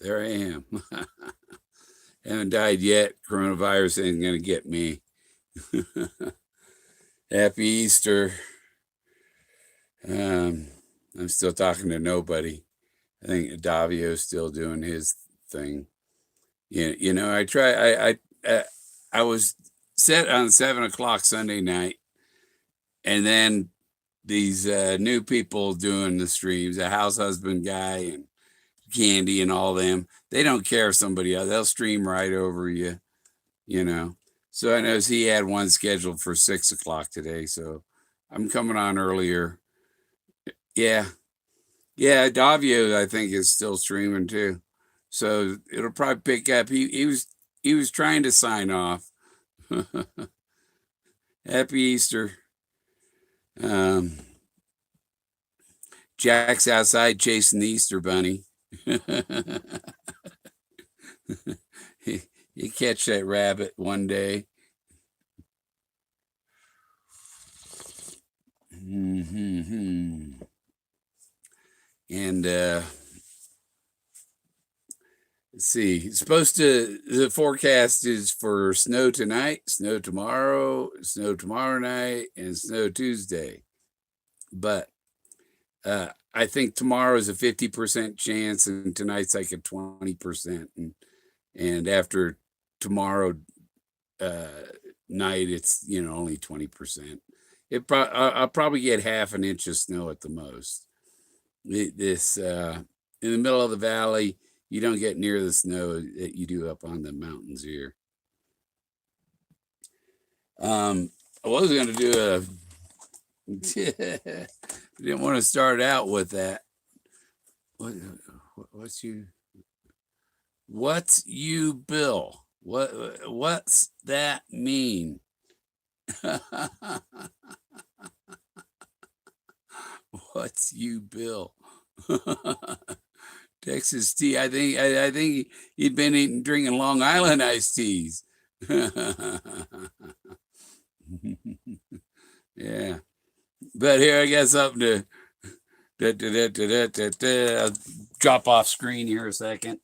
There I am. Haven't died yet. Coronavirus ain't gonna get me. Happy Easter. I'm still talking to nobody. I think Davio's still doing his thing. I was set on 7 o'clock Sunday night, and then these new people doing the streams, a house husband guy and Candy and all them. They don't care if somebody else. They'll stream right over you. So I know he had one scheduled for 6 o'clock today, so I'm coming on earlier. Yeah, Davio I think is still streaming too, so it'll probably pick up. He was trying to sign off. Happy Easter. Jack's outside chasing the Easter bunny. You catch that rabbit one day. And let's see. The forecast is for snow tonight, snow tomorrow night, and snow Tuesday. But I think tomorrow is a 50% chance, and tonight's like a 20%, and after tomorrow night, it's only 20%. I'll probably get half an inch of snow at the most. This in the middle of the valley, you don't get near the snow that you do up on the mountains here. I was going to do didn't want to start out with that. What's you bill? What's that mean? What's you bill? Texas tea. I think he'd been drinking Long Island iced teas. Yeah, but here I got something to I'll drop off screen here a second.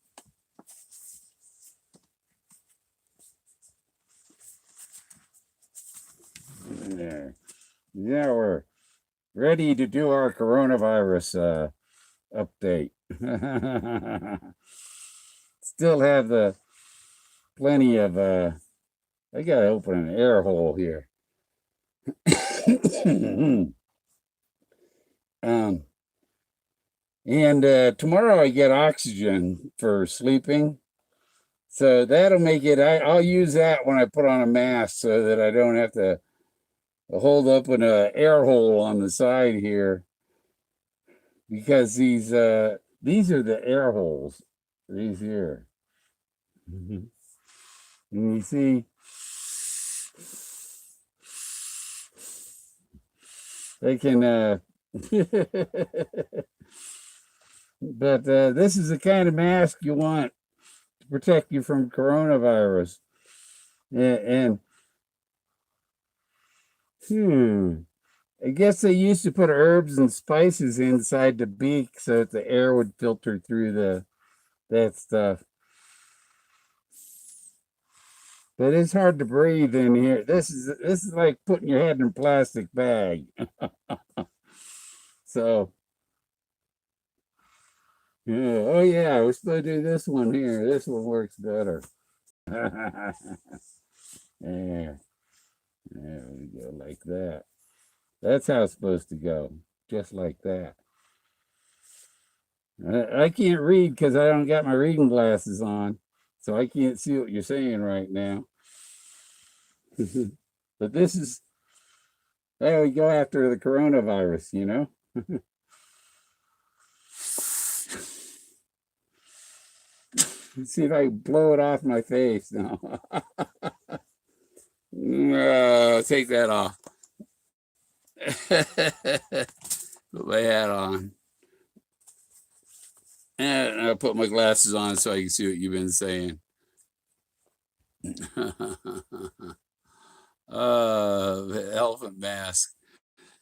There. Yeah, we're ready to do our coronavirus update. Still have plenty of I gotta open an air hole here. And tomorrow I get oxygen for sleeping, so that'll make it. I'll use that when I put on a mask, so that I don't have to hold up an air hole on the side here, because these are the air holes. These here. And you see, they can but this is the kind of mask you want to protect you from coronavirus. And I guess they used to put herbs and spices inside the beak so that the air would filter through that stuff. But it's hard to breathe in here. This is like putting your head in a plastic bag. So, oh yeah, we're supposed to do this one here. This one works better. There we go, like that. That's how it's supposed to go, just like that. I can't read because I don't got my reading glasses on, so I can't see what you're saying right now. But this is how we go after the coronavirus. Let's see if I can blow it off my face now. Take that off. Put my hat on. And I'll put my glasses on so I can see what you've been saying. The elephant mask.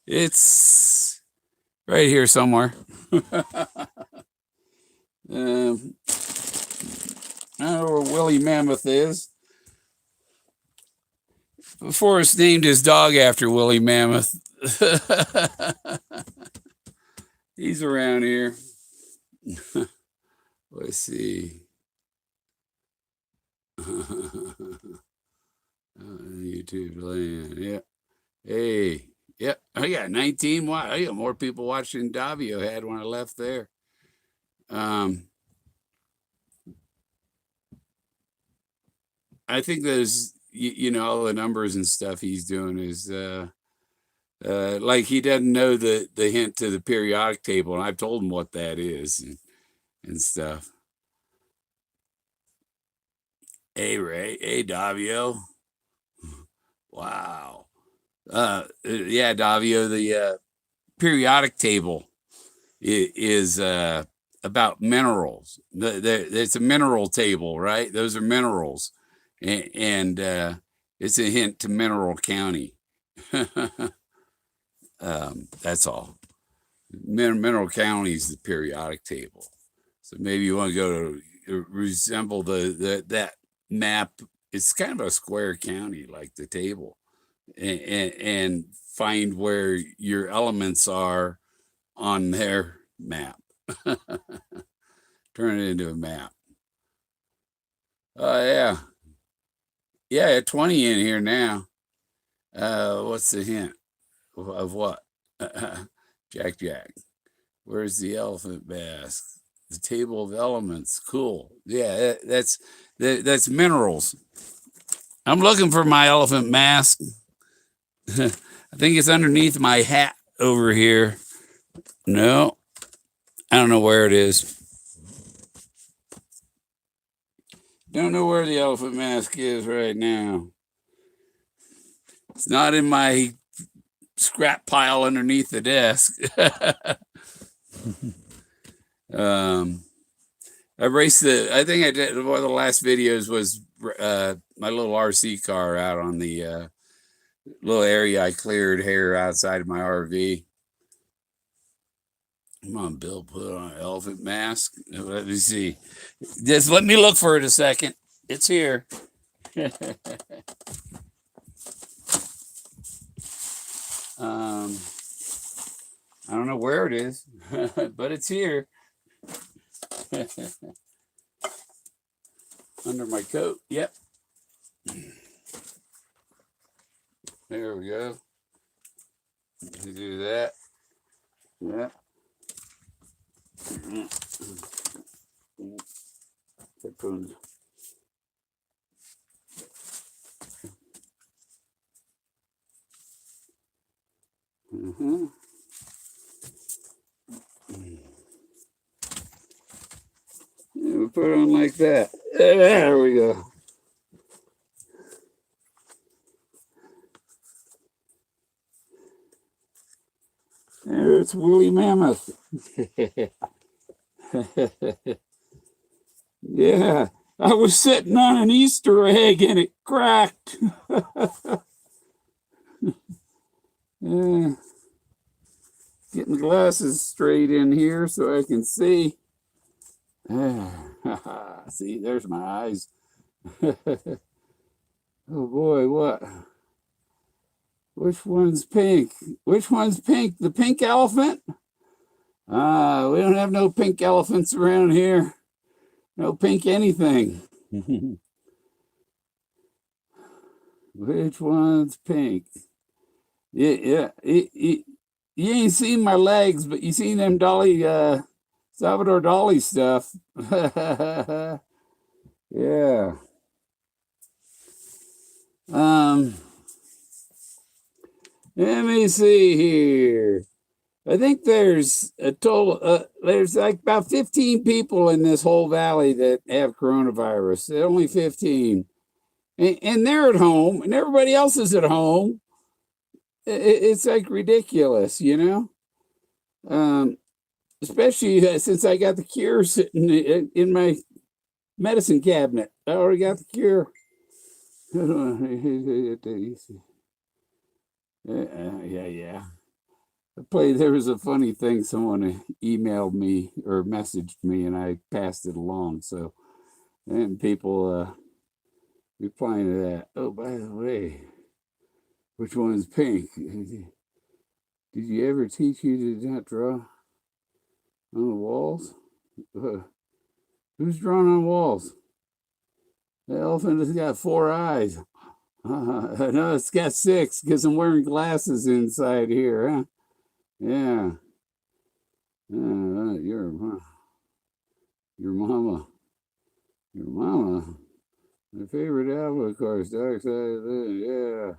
It's right here somewhere. I don't know where Willie Mammoth is. Forrest named his dog after Willie Mammoth. He's around here. Let's see. YouTube land. Yeah. Hey. Yep. I got 19. I got more people watching Davio had when I left there. I think there's, all the numbers and stuff he's doing is like he doesn't know the hint to the periodic table, and I've told him what that is and stuff. Hey Ray, hey Davio. Wow. Yeah, Davio, the periodic table is about minerals. It's a mineral table, right? Those are minerals, and it's a hint to Mineral County. That's all. Mineral County is the periodic table, so maybe you want to go to resemble that map. It's kind of a square county, like the table, and find where your elements are on their map. Turn it into a map. Oh yeah, 20 in here now. What's the hint of what? Jack. Where's the elephant mask? The table of elements. Cool. Yeah, that's minerals. I'm looking for my elephant mask. I think it's underneath my hat over here. No, I don't know where it is. Don't know where the elephant mask is right now. It's not in my scrap pile underneath the desk. I raced I think I did one of the last videos was my little RC car out on the little area I cleared here outside of my RV. Come on, Bill, put on an elephant mask. Let me see. Just let me look for it a second. It's here. I don't know where it is, but it's here. Under my coat. Yep. There we go. You do that. Yeah. Mm-hmm. Yeah, we put it on like that. There we go. There's Willie Mammoth. Yeah, I was sitting on an Easter egg and it cracked. Yeah. Getting the glasses straight in here so I can see. See, there's my eyes. Oh boy, what? Which one's pink? Which one's pink? The pink elephant? We don't have no pink elephants around here. No pink anything. Which one's pink? Yeah. You ain't seen my legs, but you seen them Salvador Dali stuff. Yeah. Let me see here. I think there's a total, there's like about 15 people in this whole valley that have coronavirus. Only 15. And they're at home, and everybody else is at home. It's like ridiculous, especially since I got the cure sitting in my medicine cabinet. I already got the cure. Yeah. There was a funny thing. Someone emailed me or messaged me, and I passed it along. So And people replying to that. Oh, by the way, which one's pink? Did you ever teach you to not draw on the walls? Who's drawn on walls? The elephant has got 4 eyes. No, it's got 6 because I'm wearing glasses inside here. Huh? Yeah. Your mama. Your mama. My favorite album, of course, Dark Side of the yeah.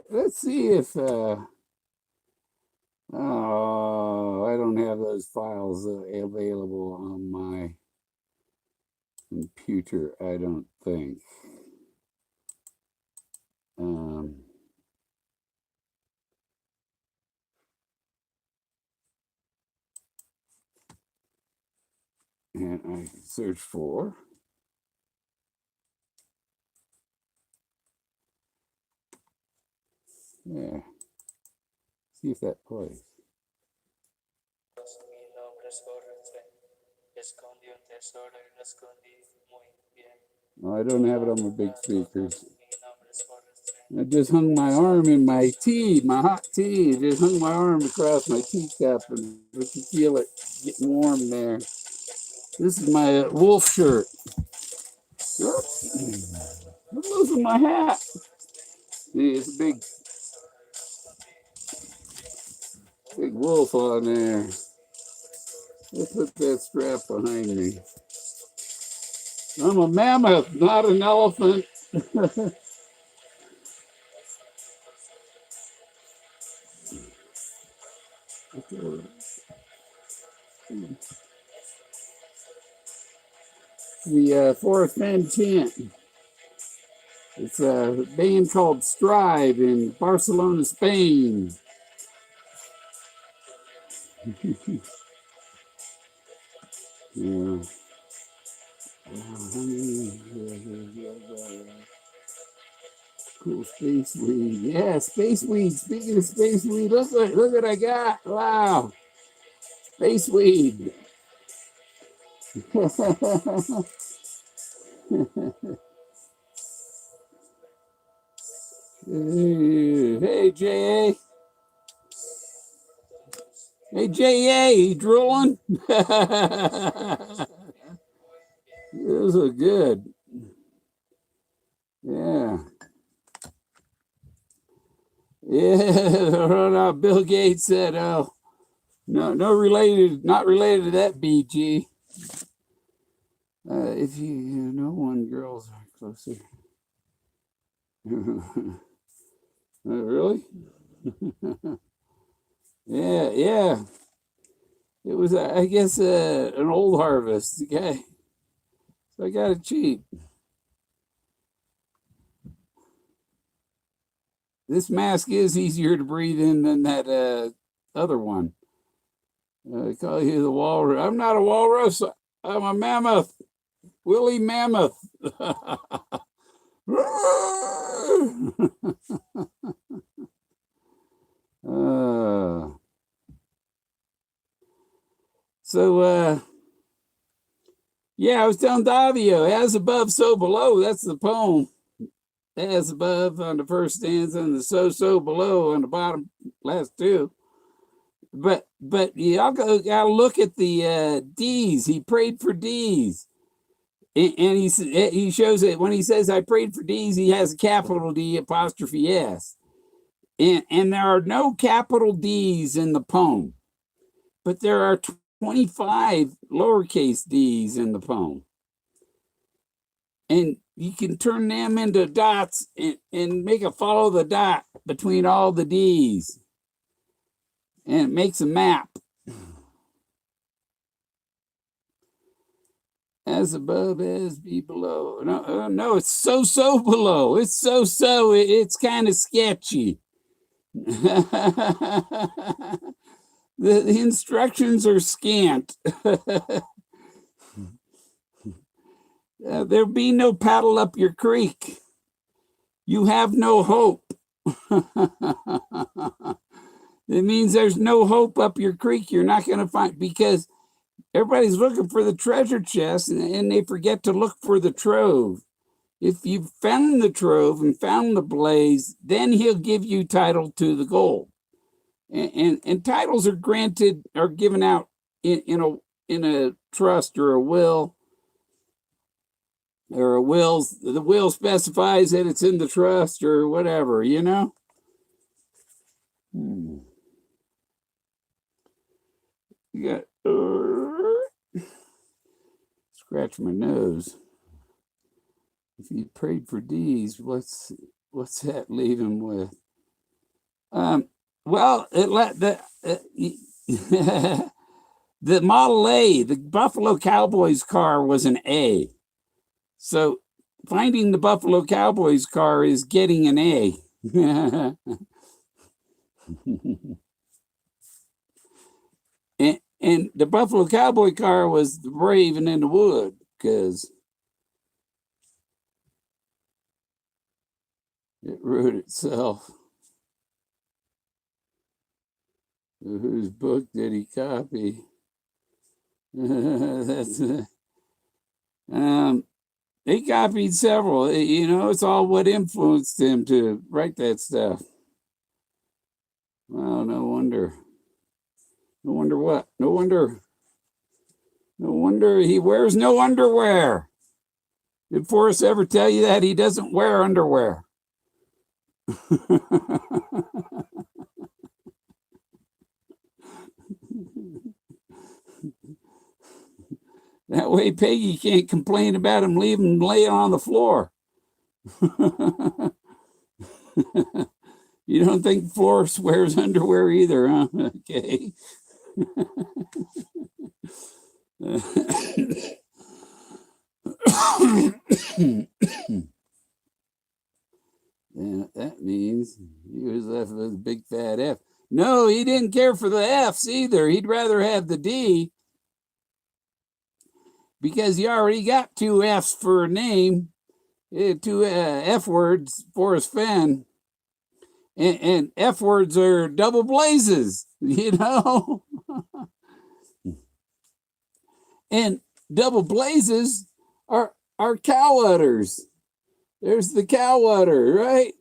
Let's see if oh, I don't have those files available on my computer, I don't think. And I search for yeah. See if that plays. Oh, I don't have it on my big speakers. I just hung my arm in my tea, my hot tea. Just hung my arm across my teacup, and you can feel it getting warm there. This is my wolf shirt. I'm losing my hat. See, it's a big wolf on there. Let's put that strap behind me. I'm a mammoth, not an elephant. The Forest Bend Tent. It's a band called Strive in Barcelona, Spain. Yeah. Cool space weed. Yeah, space weed. Speaking of space weed, look what I got. Wow. Space weed. Hey, J.A. Hey, J.A., you drooling? Those are good. Yeah. Yeah, Bill Gates said, oh, no, not related to that, BG. If you know one, girls are closer. Really? Yeah. It was, I guess, an old harvest. Okay. So I got it cheap. This mask is easier to breathe in than that other one. I call you the walrus. I'm not a walrus. I'm a mammoth. Willie Mammoth. Yeah, I was telling Davio, as above, so below. That's the poem. As above on the first stanza and the so below on the bottom last two. But y'all gotta look at the D's. He prayed for D's. And he shows it when he says I prayed for D's, he has a capital D apostrophe S. And there are no capital D's in the poem, but there are 25 lowercase d's in the poem. And you can turn them into dots and make a follow the dot between all the D's. And it makes a map. As above, as be below. No, it's so below. It's so. It's kind of sketchy. The instructions are scant. There be no paddle up your creek. You have no hope. It means there's no hope up your creek. You're not going to find, because everybody's looking for the treasure chest, and they forget to look for the trove. If you've found the trove and found the blaze, then he'll give you title to the gold. And titles are given out in a trust or a will. Or the will specifies that it's in the trust or whatever, you know. You got scratch my nose. If he prayed for D's, what's that leave him with? Well, the Model A, the Buffalo Cowboys car, was an A. So finding the Buffalo Cowboys car is getting an A. and the Buffalo Cowboy car was the Raven in the Wood, because it wrote itself. Whose book did he copy? That's he copied several. You know, it's all what influenced him to write that stuff. Well, no wonder. No wonder what? No wonder he wears no underwear. Did Forrest ever tell you that he doesn't wear underwear? That way Peggy can't complain about him leaving him laying on the floor. You don't think Forrest wears underwear either, huh? Okay. Yeah, that means he was left with a big fat F. No, he didn't care for the F's either. He'd rather have the D, because he already got 2 F's for a name, 2 F words, Forrest Fenn. And F words are double blazes, you know? And double blazes are cow udders. There's the cow udder, right?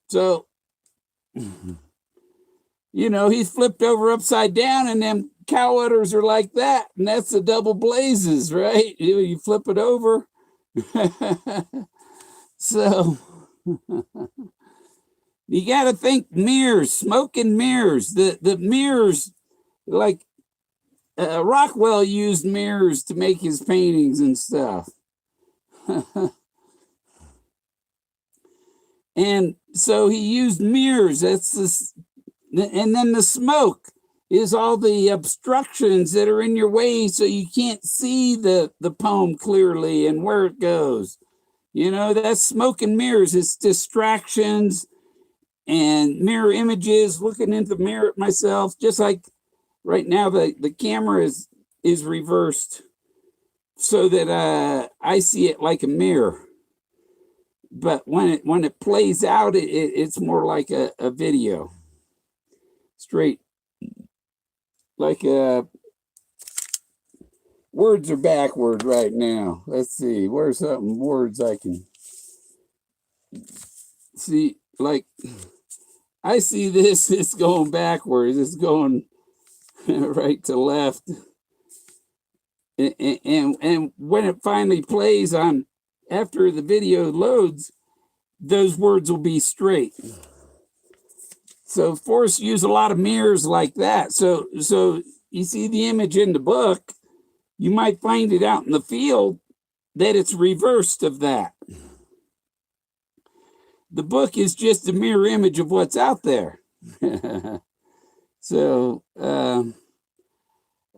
So, you know, he's flipped over upside down, and them cow udders are like that, and that's the double blazes, right? You flip it over. So you got to think mirrors, smoke and mirrors. The mirrors, like Rockwell used mirrors to make his paintings and stuff. And so he used mirrors. That's this, and then the smoke is all the obstructions that are in your way, so you can't see the poem clearly and where it goes. You know, that's smoke and mirrors. It's distractions and mirror images, looking into the mirror at myself, just like right now the camera is reversed so that I see it like a mirror. But when it plays out, it's more like a video. Straight. Like words are backward right now. Let's see. Where's some words I can see? Like, I see this, it's going backwards. It's going right to left. And when it finally plays on, after the video loads, those words will be straight. So Forrest used a lot of mirrors like that. So you see the image in the book, you might find it out in the field that it's reversed of that. The book is just a mirror image of what's out there. So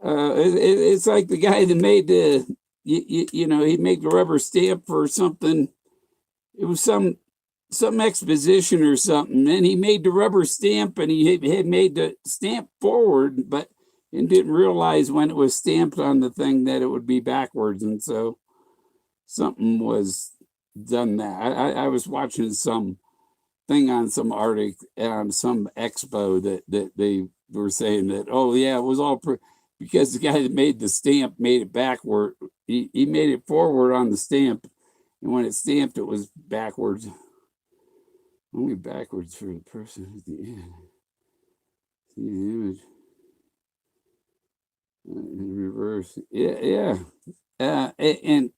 it's like the guy that made you know, he made the rubber stamp for something. It was some exposition or something, and he made the rubber stamp, and he had made the stamp forward, but and didn't realize when it was stamped on the thing that it would be backwards, and so something was done that. I was watching some thing on some article on some expo that they were saying that, oh yeah, it was all because the guy that made the stamp made it backward. He made it forward on the stamp, and when it stamped, it was backwards. Only backwards for the person at the end. See the image in reverse. Yeah, yeah. And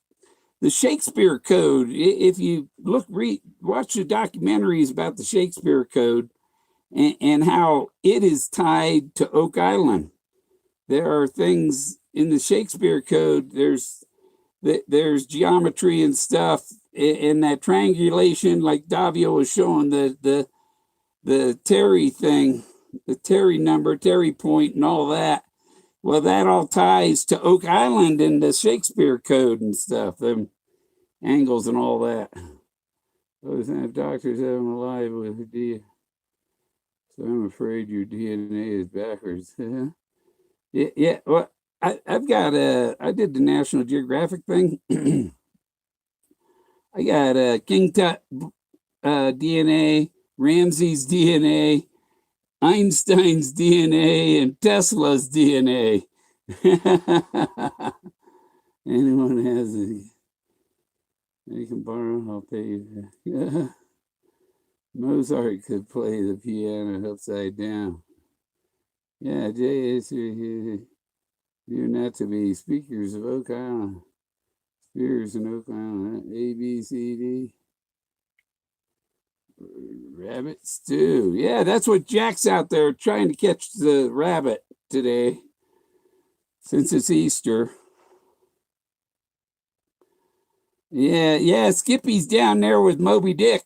the Shakespeare Code. If you watch the documentaries about the Shakespeare Code and how it is tied to Oak Island. There are things in the Shakespeare Code. There's geometry and stuff in that triangulation, like Davio was showing the Terry thing, the Terry number, Terry point, and all that. Well, that all ties to Oak Island in the Shakespeare Code and stuff, them angles and all that. Those doctors have them alive with the. So I'm afraid your DNA is backwards. Yeah. Well, I've got I did the National Geographic thing. I got King Tut DNA, Ramsey's DNA, Einstein's DNA, and Tesla's DNA. Anyone has it, you can borrow. I'll pay you. Mozart could play the piano upside down. Yeah, Jay, you're not to be speakers of Oak Island. Spears in Oak Island. A, B, C, D. Rabbit stew. Yeah, that's what Jack's out there trying to catch the rabbit today, since it's Easter. Yeah, Skippy's down there with Moby Dick.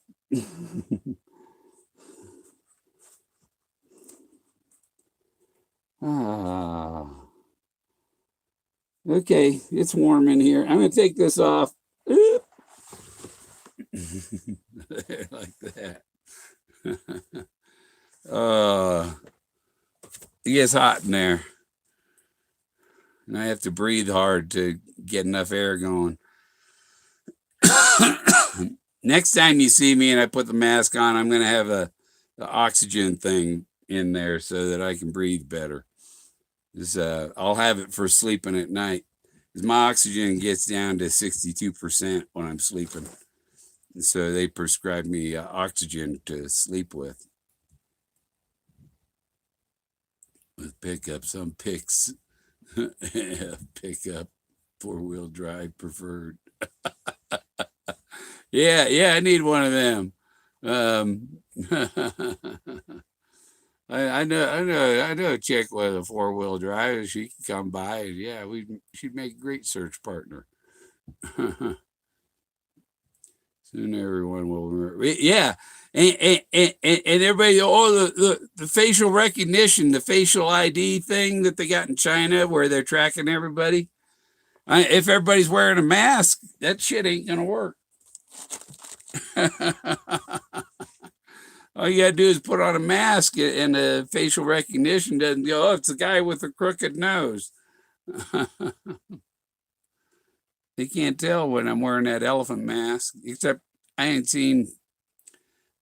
Okay, it's warm in here. I'm going to take this off. Like that. It gets hot in there. And I have to breathe hard to get enough air going. Next time you see me and I put the mask on, I'm going to have the oxygen thing in there so that I can breathe better. I'll have it for sleeping at night. Because my oxygen gets down to 62% when I'm sleeping. And so they prescribe me oxygen to sleep with. With pickups, some picks. Pickup, 4-wheel drive preferred. Yeah, I need one of them. I know a chick with a 4-wheel drive. She can come by, and yeah, she'd make a great search partner. Soon everyone will remember. Yeah, and everybody, the facial recognition, the facial ID thing that they got in China, where they're tracking everybody. If everybody's wearing a mask, that shit ain't gonna work. All you gotta do is put on a mask, and the facial recognition doesn't go, oh, it's the guy with the crooked nose. They can't tell when I'm wearing that elephant mask, except I ain't seen.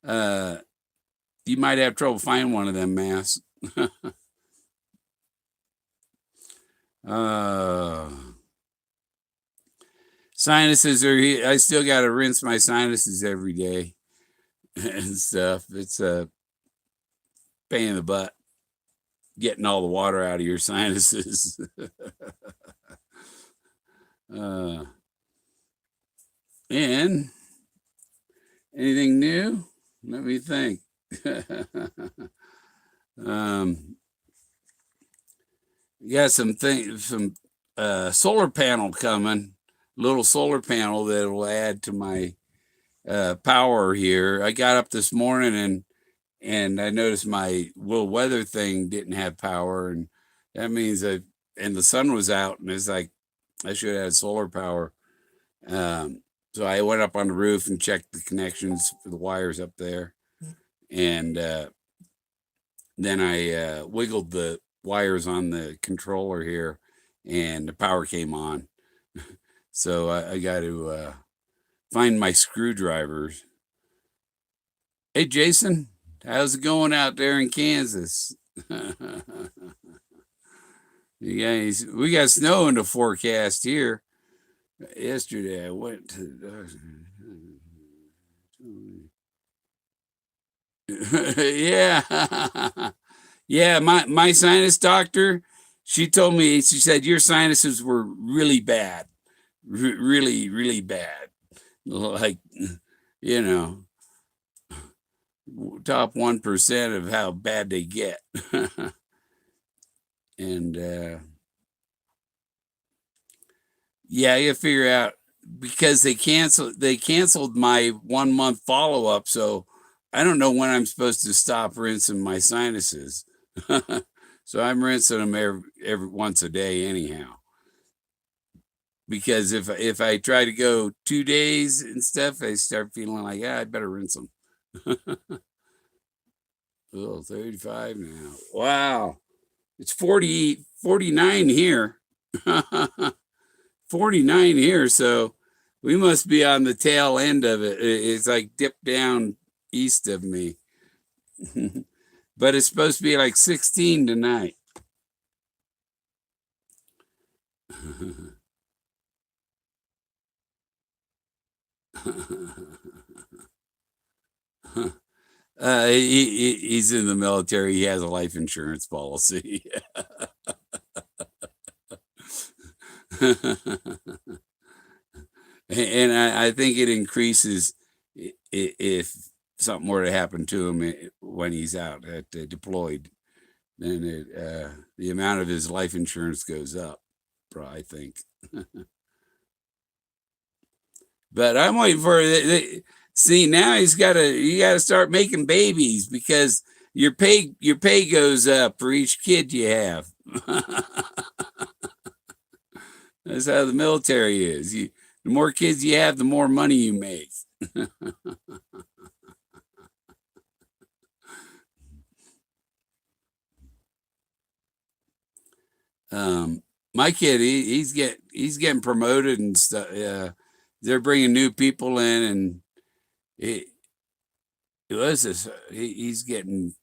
You might have trouble finding one of them masks. Sinuses are. I still got to rinse my sinuses every day and stuff. It's a pain in the butt getting all the water out of your sinuses. And anything new? Let me think. You got some solar panel coming, little solar panel that will add to my power here. I got up this morning and I noticed my will weather thing didn't have power, and that means and the sun was out, and it's like I should have had solar power. So I went up on the roof and checked the connections for the wires up there, and then I wiggled the wires on the controller here, and the power came on. So I got to find my screwdrivers. Hey, Jason, how's it going out there in Kansas? You guys, we got snow in the forecast here. Yesterday, I went to the doctor. Yeah. Yeah, my sinus doctor, she told me, she said your sinuses were really bad. Really, really bad. Like, you know, top 1% of how bad they get. And yeah, you figure out, because they canceled my 1 month follow-up, so I don't know when I'm supposed to stop rinsing my sinuses. So I'm rinsing them every once a day anyhow. Because if I try to go 2 days and stuff, I start feeling like, I better rinse them. Oh, 35 now. Wow. It's 49 here. 49 here, so we must be on the tail end of it. It's like dipped down east of me. But it's supposed to be like 16 tonight. He's in the military. He has a life insurance policy. And I think it increases if something were to happen to him when he's out deployed. Then the amount of his life insurance goes up, I think. But I'm waiting for see, now you got to start making babies, because your pay goes up for each kid you have. That's how the military is. The more kids you have, the more money you make. My kid, he's getting promoted and stuff. They're bringing new people in, and he's getting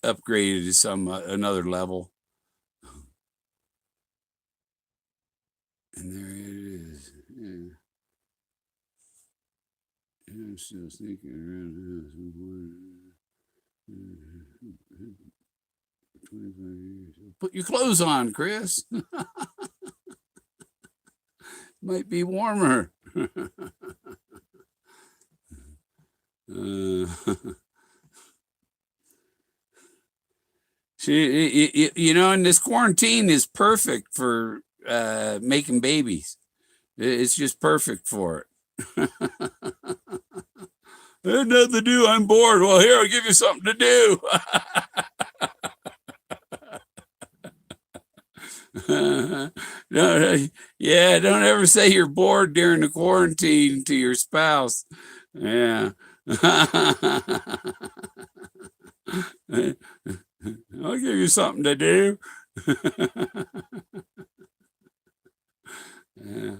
upgraded to some another level. And there it is. Yeah. I'm still sneaking around the house. 25 years. Put your clothes on, Chris. Might be warmer. And this quarantine is perfect for making babies. It's just perfect for it. I had nothing to do. I'm bored. Well, here, I'll give you something to do. Don't ever say you're bored during the quarantine to your spouse. Yeah. I'll give you something to do. Yeah.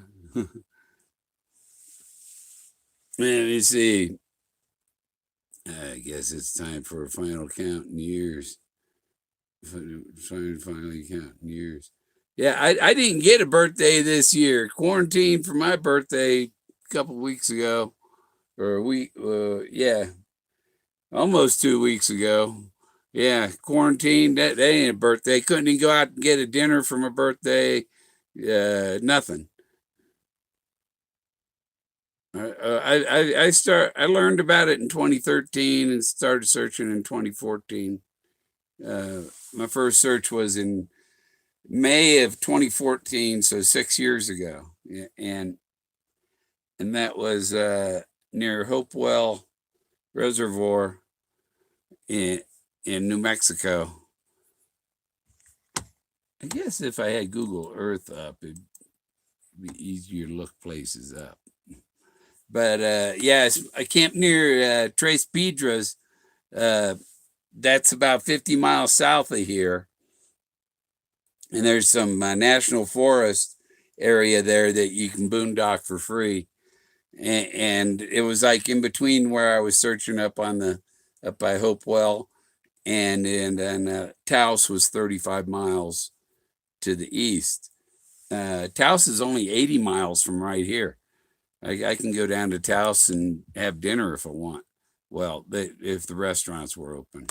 Let me see. I guess it's time for a final count in years. Finally count in years. Yeah, I didn't get a birthday this year. Quarantined for my birthday a couple weeks ago, or a week. Yeah, almost 2 weeks ago. Yeah, quarantined. That ain't a birthday. Couldn't even go out and get a dinner for my birthday. Nothing. I learned about it in 2013 and started searching in 2014. My first search was in May of 2014, so 6 years ago. Yeah, and that was near Hopewell Reservoir in New Mexico. I guess if I had Google Earth up, it'd be easier to look places up. But yes, I camped near Tres Piedras. That's about 50 miles south of here. And there's some national forest area there that you can boondock for free. And it was like in between where I was searching up by Hopewell and then Taos was 35 miles to the east. Taos is only 80 miles from right here. I can go down to Taos and have dinner if I want. Well, if the restaurants were open.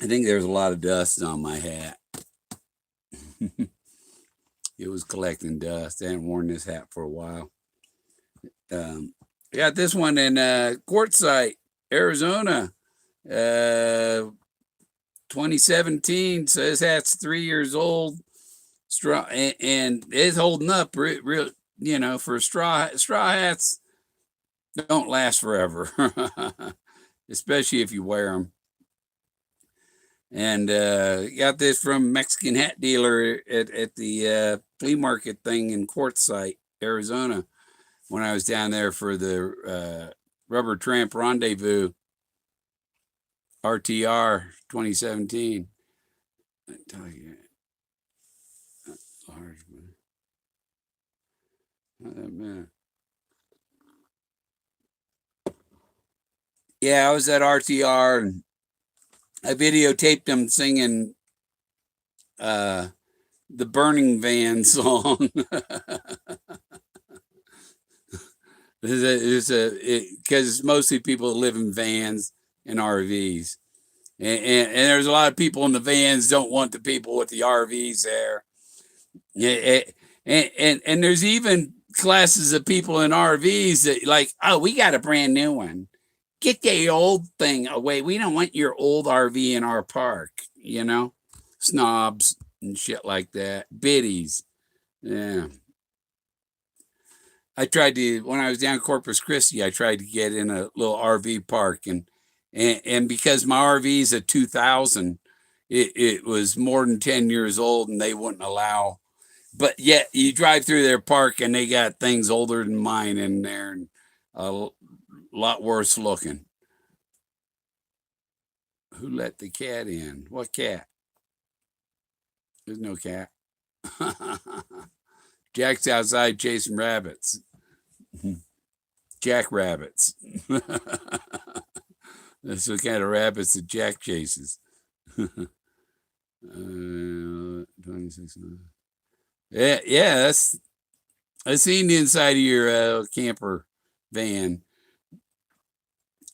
I think there's a lot of dust on my hat. It was collecting dust. I hadn't worn this hat for a while. I got this one in Quartzsite, Arizona. 2017. So this hat's 3 years old. Straw, and it's holding up real, for straw hats don't last forever, especially if you wear them. And got this from Mexican hat dealer at the flea market thing in Quartzsite, Arizona, when I was down there for the Rubber Tramp Rendezvous RTR 2017. I tell you, large man. Not that bad. Yeah, I was at RTR and I videotaped them singing the Burning Van song. Because mostly people live in vans and RVs. And there's a lot of people in the vans don't want the people with the RVs there. And there's even classes of people in RVs that like, oh, we got a brand new one. Get the old thing away. We don't want your old RV in our park, snobs and shit like that. Biddies. Yeah. I tried to, when I was down Corpus Christi, I tried to get in a little RV park and because my RV is a 2000, it was more than 10 years old and they wouldn't allow, but yet you drive through their park and they got things older than mine in there and a lot worse looking. Who let the cat in? What cat? There's no cat. Jack's outside chasing rabbits. Jack rabbits. That's the kind of rabbits that Jack chases. 26. Yeah. I seen the inside of your camper van.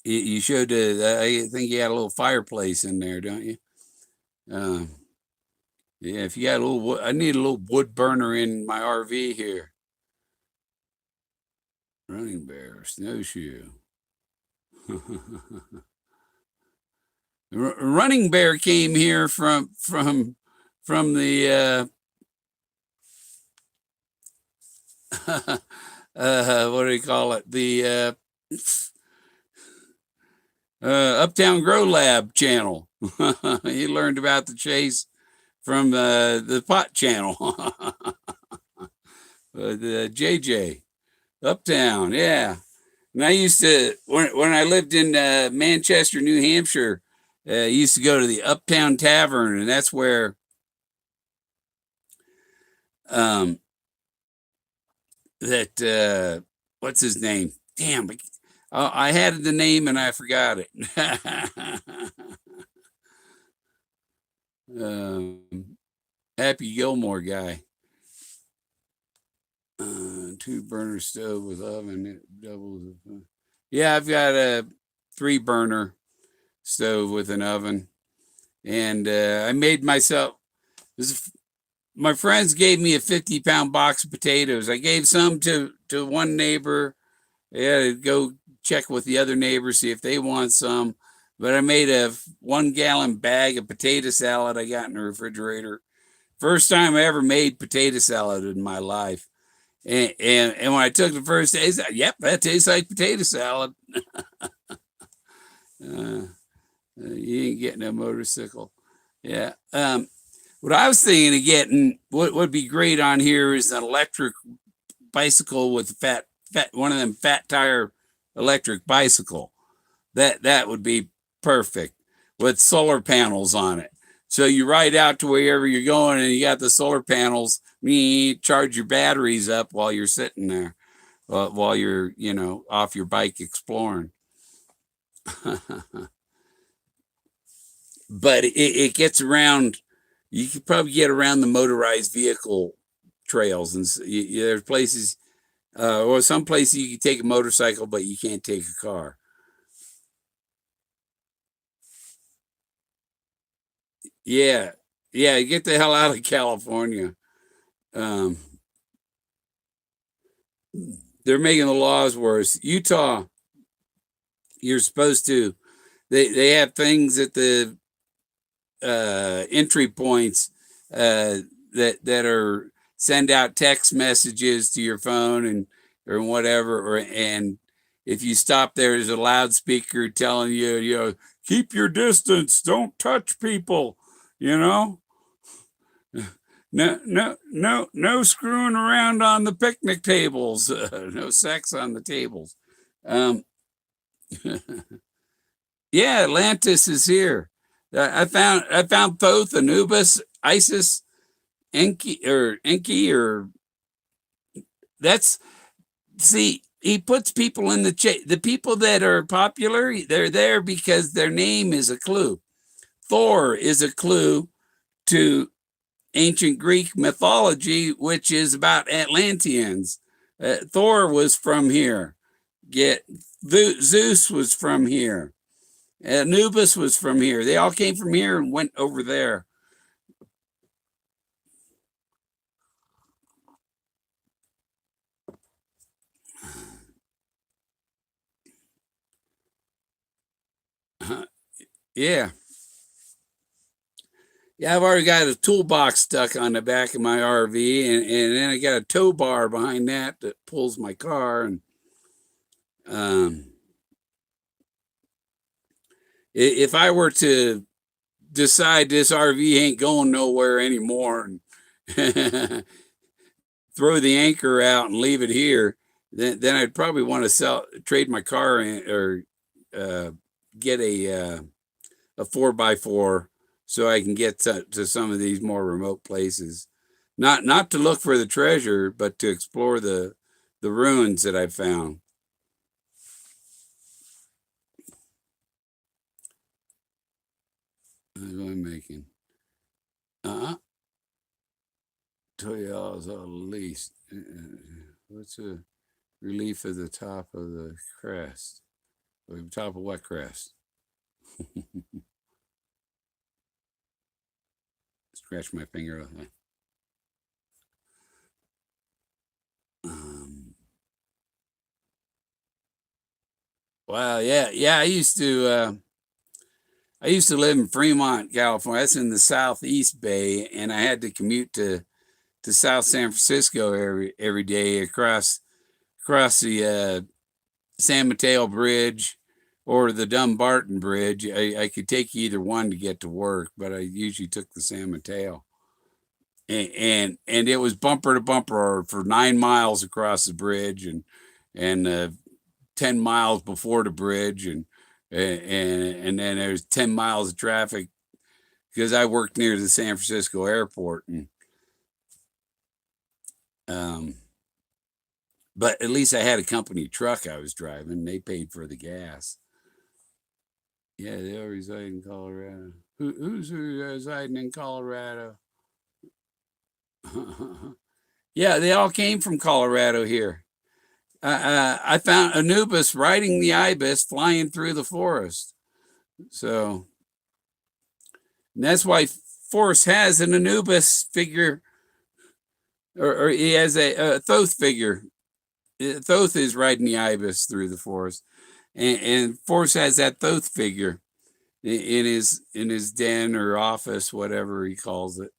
You showed I think you had a little fireplace in there, don't you? Yeah, if you got a little wood, I need a little wood burner in my RV here. Running bear, snowshoe. Running bear came here from the what do you call it? The Uptown Grow Lab channel. He learned about the chase from the pot channel. The JJ Uptown, yeah. And I used to when I lived in Manchester, New Hampshire. I used to go to the Uptown Tavern, and that's where that what's his name? Damn, I had the name and I forgot it. Happy Gilmore guy. 2-burner stove with oven. It doubles. Yeah, I've got a 3-burner stove with an oven, and I made myself. My friends gave me a 50-pound box of potatoes. I gave some to one neighbor. I had to go check with the other neighbors, see if they want some. But I made a 1-gallon bag of potato salad I got in the refrigerator. First time I ever made potato salad in my life. And when I took the first taste, yep, that tastes like potato salad. You ain't getting a motorcycle. Yeah. What I was thinking of getting, what would be great on here is an electric bicycle with fat, one of them fat tire electric bicycle. That would be perfect with solar panels on it. So you ride out to wherever you're going and you got the solar panels, charge your batteries up while you're sitting there. while you're, off your bike exploring. But it gets around. You could probably get around the motorized vehicle trails, and there's places, or some places you can take a motorcycle, but you can't take a car. Yeah, yeah, get the hell out of California. Um, they're making the laws worse. Utah, you're supposed to. They have things at the entry points that are send out text messages to your phone and or whatever, and if you stop there's a loudspeaker telling you, keep your distance, don't touch people, you know. No screwing around on the picnic tables. No sex on the tables. Um, yeah, Atlantis is here. I found Thoth, Anubis, Isis, Enki, or that's see. He puts people in the people that are popular. They're there because their name is a clue. Thor is a clue to ancient Greek mythology, which is about Atlanteans. Thor was from here. Get Zeus was from here. Anubis was from here. They all came from here and went over there. Yeah. Yeah, I've already got a toolbox stuck on the back of my RV, and then I got a tow bar behind that pulls my car. And um, if I were to decide this RV ain't going nowhere anymore and throw the anchor out and leave it here, then I'd probably want to trade my car or uh, get a 4x4 so I can get to some of these more remote places. Not to look for the treasure, but to explore the ruins that I found. What am I making? Uh-huh. $20 at least. What's a relief of the top of the crest? Or the top of what crest? Scratch my finger. Um, wow, yeah. I used to live in Fremont, California. That's in the Southeast Bay, and I had to commute to South San Francisco every day across the San Mateo Bridge or the Dumbarton Bridge. I could take either one to get to work, but I usually took the San Mateo. And it was bumper to bumper for 9 miles across the bridge, and 10 miles before the bridge, and then there's 10 miles of traffic because I worked near the San Francisco airport. And um, but at least I had a company truck I was driving. They paid for the gas. Yeah, they all reside in Colorado. Who's residing in Colorado? Yeah, they all came from Colorado here. I found Anubis riding the ibis flying through the forest. So that's why Forrest has an Anubis figure, or he has a Thoth figure. Thoth is riding the ibis through the forest, and Forrest has that Thoth figure in his den or office, whatever he calls it.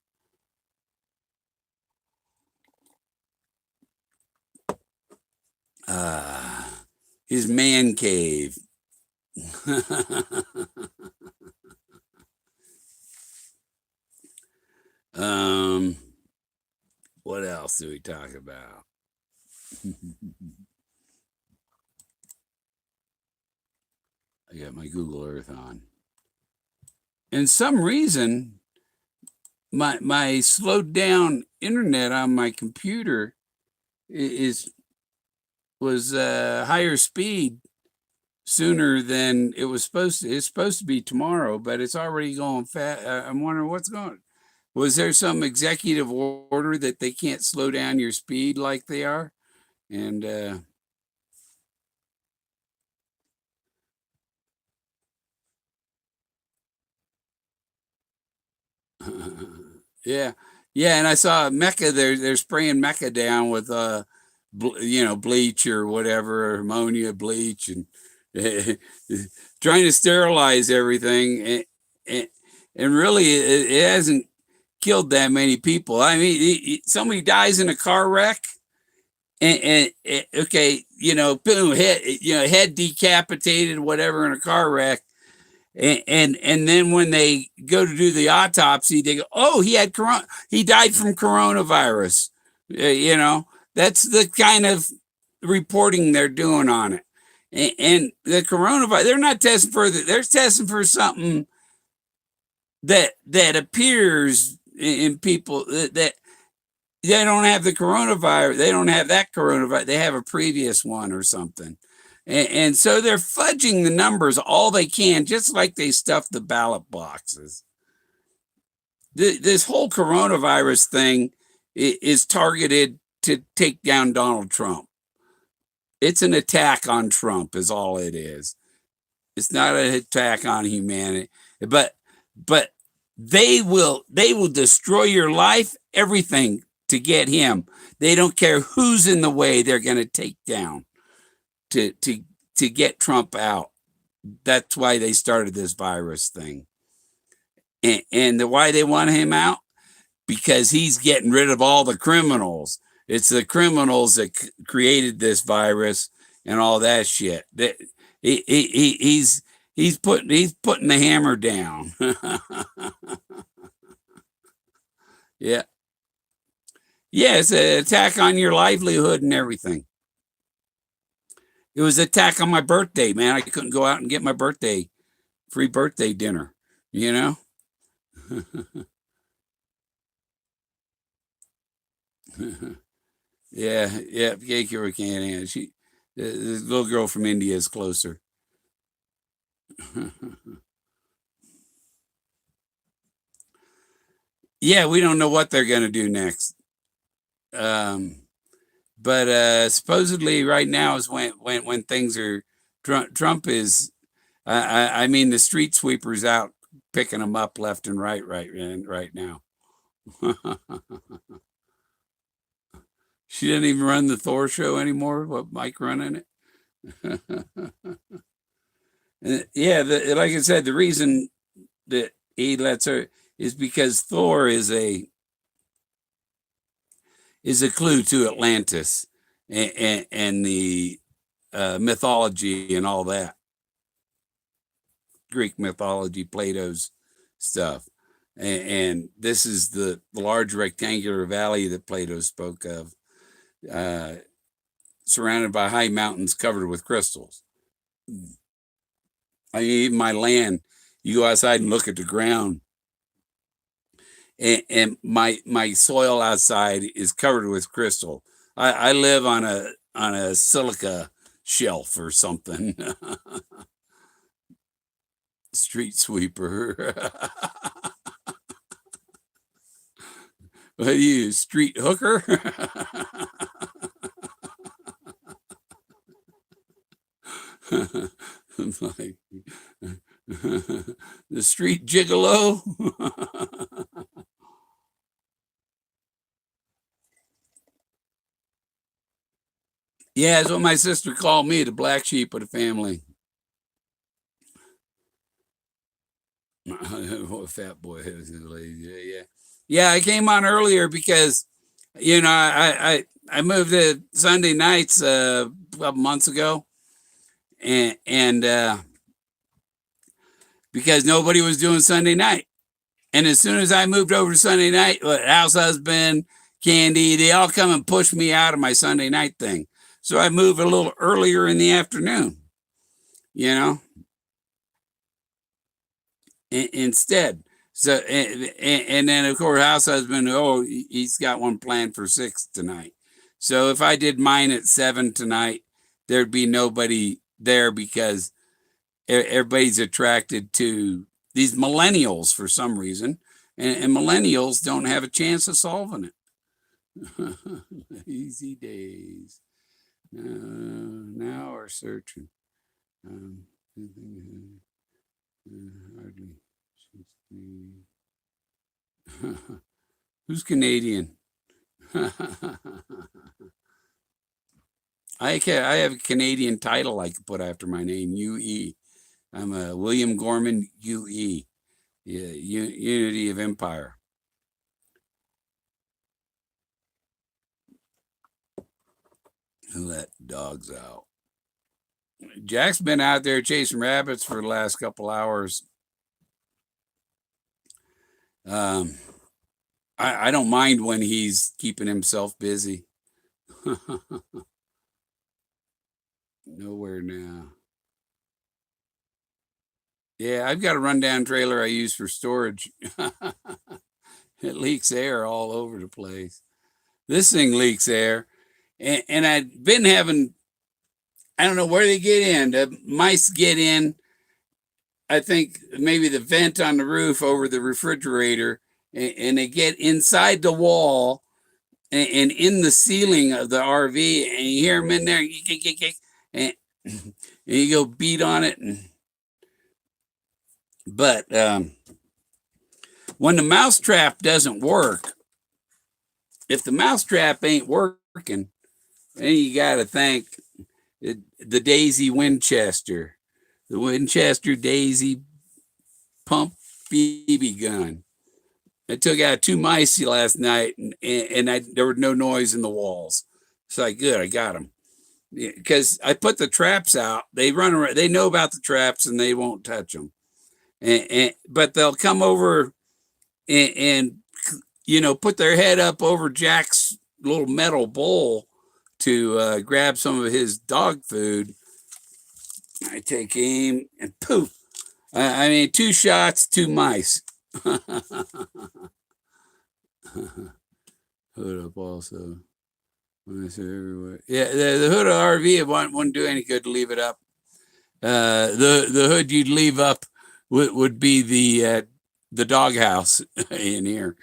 His man cave. um, what else do we talk about? I got my Google Earth on. And some reason, my slowed down internet on my computer is was higher speed sooner than it was supposed to. It's supposed to be tomorrow, but it's already going fast. I'm wondering what's going. Was there some executive order that they can't slow down your speed like they are? And yeah, yeah, and I saw Mecca. They're spraying Mecca down with bleach or whatever, or ammonia bleach, and trying to sterilize everything. And really, it hasn't killed that many people. I mean, somebody dies in a car wreck, and okay, boom, head decapitated, whatever, in a car wreck. And then when they go to do the autopsy, they go, "Oh, he died from coronavirus." That's the kind of reporting they're doing on it. And the coronavirus, they're not testing for they're testing for something that appears in people that they don't have the coronavirus. They don't have that coronavirus. They have a previous one or something. And so they're fudging the numbers all they can, just like they stuff the ballot boxes. This whole coronavirus thing is targeted to take down Donald Trump. It's an attack on Trump, is all it is. It's not an attack on humanity, but they will destroy your life, everything, to get him. They don't care who's in the way. They're going to take down to get Trump out. That's why they started this virus thing. And why they want him out? Because he's getting rid of all the criminals. It's the criminals that created this virus and all that shit. He's putting the hammer down. Yeah. Yeah, it's an attack on your livelihood and everything. It was an attack on my birthday, man. I couldn't go out and get my free birthday dinner, you know? Yeah, Gatekeeper can't. The little girl from India is closer. Yeah, we don't know what they're going to do next. But supposedly right now is when things are Trump is. I mean, the street sweepers out picking them up left and right now. She didn't even run the Thor show anymore. What, Mike running it? Yeah, like I said, the reason that he lets her is because Thor is a clue to Atlantis and the mythology and all that. Greek mythology, Plato's stuff. And this is the large rectangular valley that Plato spoke of, surrounded by high mountains covered with crystals. I mean, even my land, you go outside and look at the ground, and my soil outside is covered with crystal. I live on a silica shelf or something. Street sweeper. What are you, street hooker? Like, the street gigolo. Yeah, that's what my sister called me, the black sheep of the family. Fat boy. Yeah. I came on earlier because, I moved to Sunday nights a couple months ago, and because nobody was doing Sunday night. And as soon as I moved over to Sunday night, house husband, Candy, they all come and push me out of my Sunday night thing. So I moved a little earlier in the afternoon, instead. So, and then of course, house husband, he's got one planned for 6 tonight. So if I did mine at 7 tonight, there'd be nobody there because everybody's attracted to these millennials for some reason, and millennials don't have a chance of solving it. Easy days. Now we're searching. Um, hardly. Who's Canadian? I have a Canadian title I could put after my name, UE. I'm a William Gorman UE. Yeah, Unity of Empire. Let dogs out. Jack's been out there chasing rabbits for the last couple hours. I don't mind when he's keeping himself busy. Nowhere now. Yeah, I've got a rundown trailer I use for storage. It leaks air all over the place. This thing leaks air. And I've been having, I don't know where they get in. The mice get in, I think maybe the vent on the roof over the refrigerator, and they get inside the wall and in the ceiling of the RV, and you hear them in there, and you go beat on it. But when the mousetrap doesn't work, if the mousetrap ain't working, then you got to thank the Daisy Winchester, the Winchester Daisy pump BB gun. I took out 2 mice last night, and there was no noise in the walls. So good, I got them. Because I put the traps out. They run around. They know about the traps, and they won't touch them. But they'll come over and put their head up over Jack's little metal bowl to grab some of his dog food. I take aim and poof. I mean, 2 shots, 2 mice. Hood up also. Everywhere. Yeah, the hood of the RV wouldn't do any good to leave it up. The hood you'd leave up would be the doghouse in here.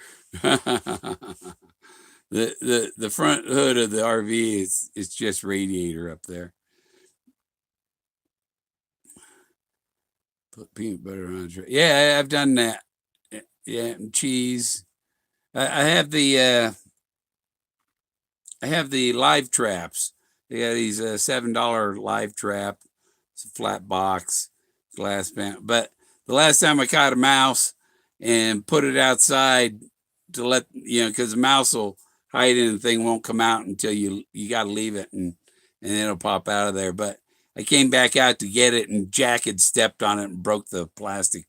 The front hood of the RV is just radiator up there. Put peanut butter on it. Yeah, I've done that. Yeah, and cheese. I have the live traps. They got these $7 live trap. It's a flat box, glass pan. But the last time I caught a mouse and put it outside to let because the mouse will hide in the thing, won't come out until you got to leave it, and it'll pop out of there. But I came back out to get it, and Jack had stepped on it and broke the plastic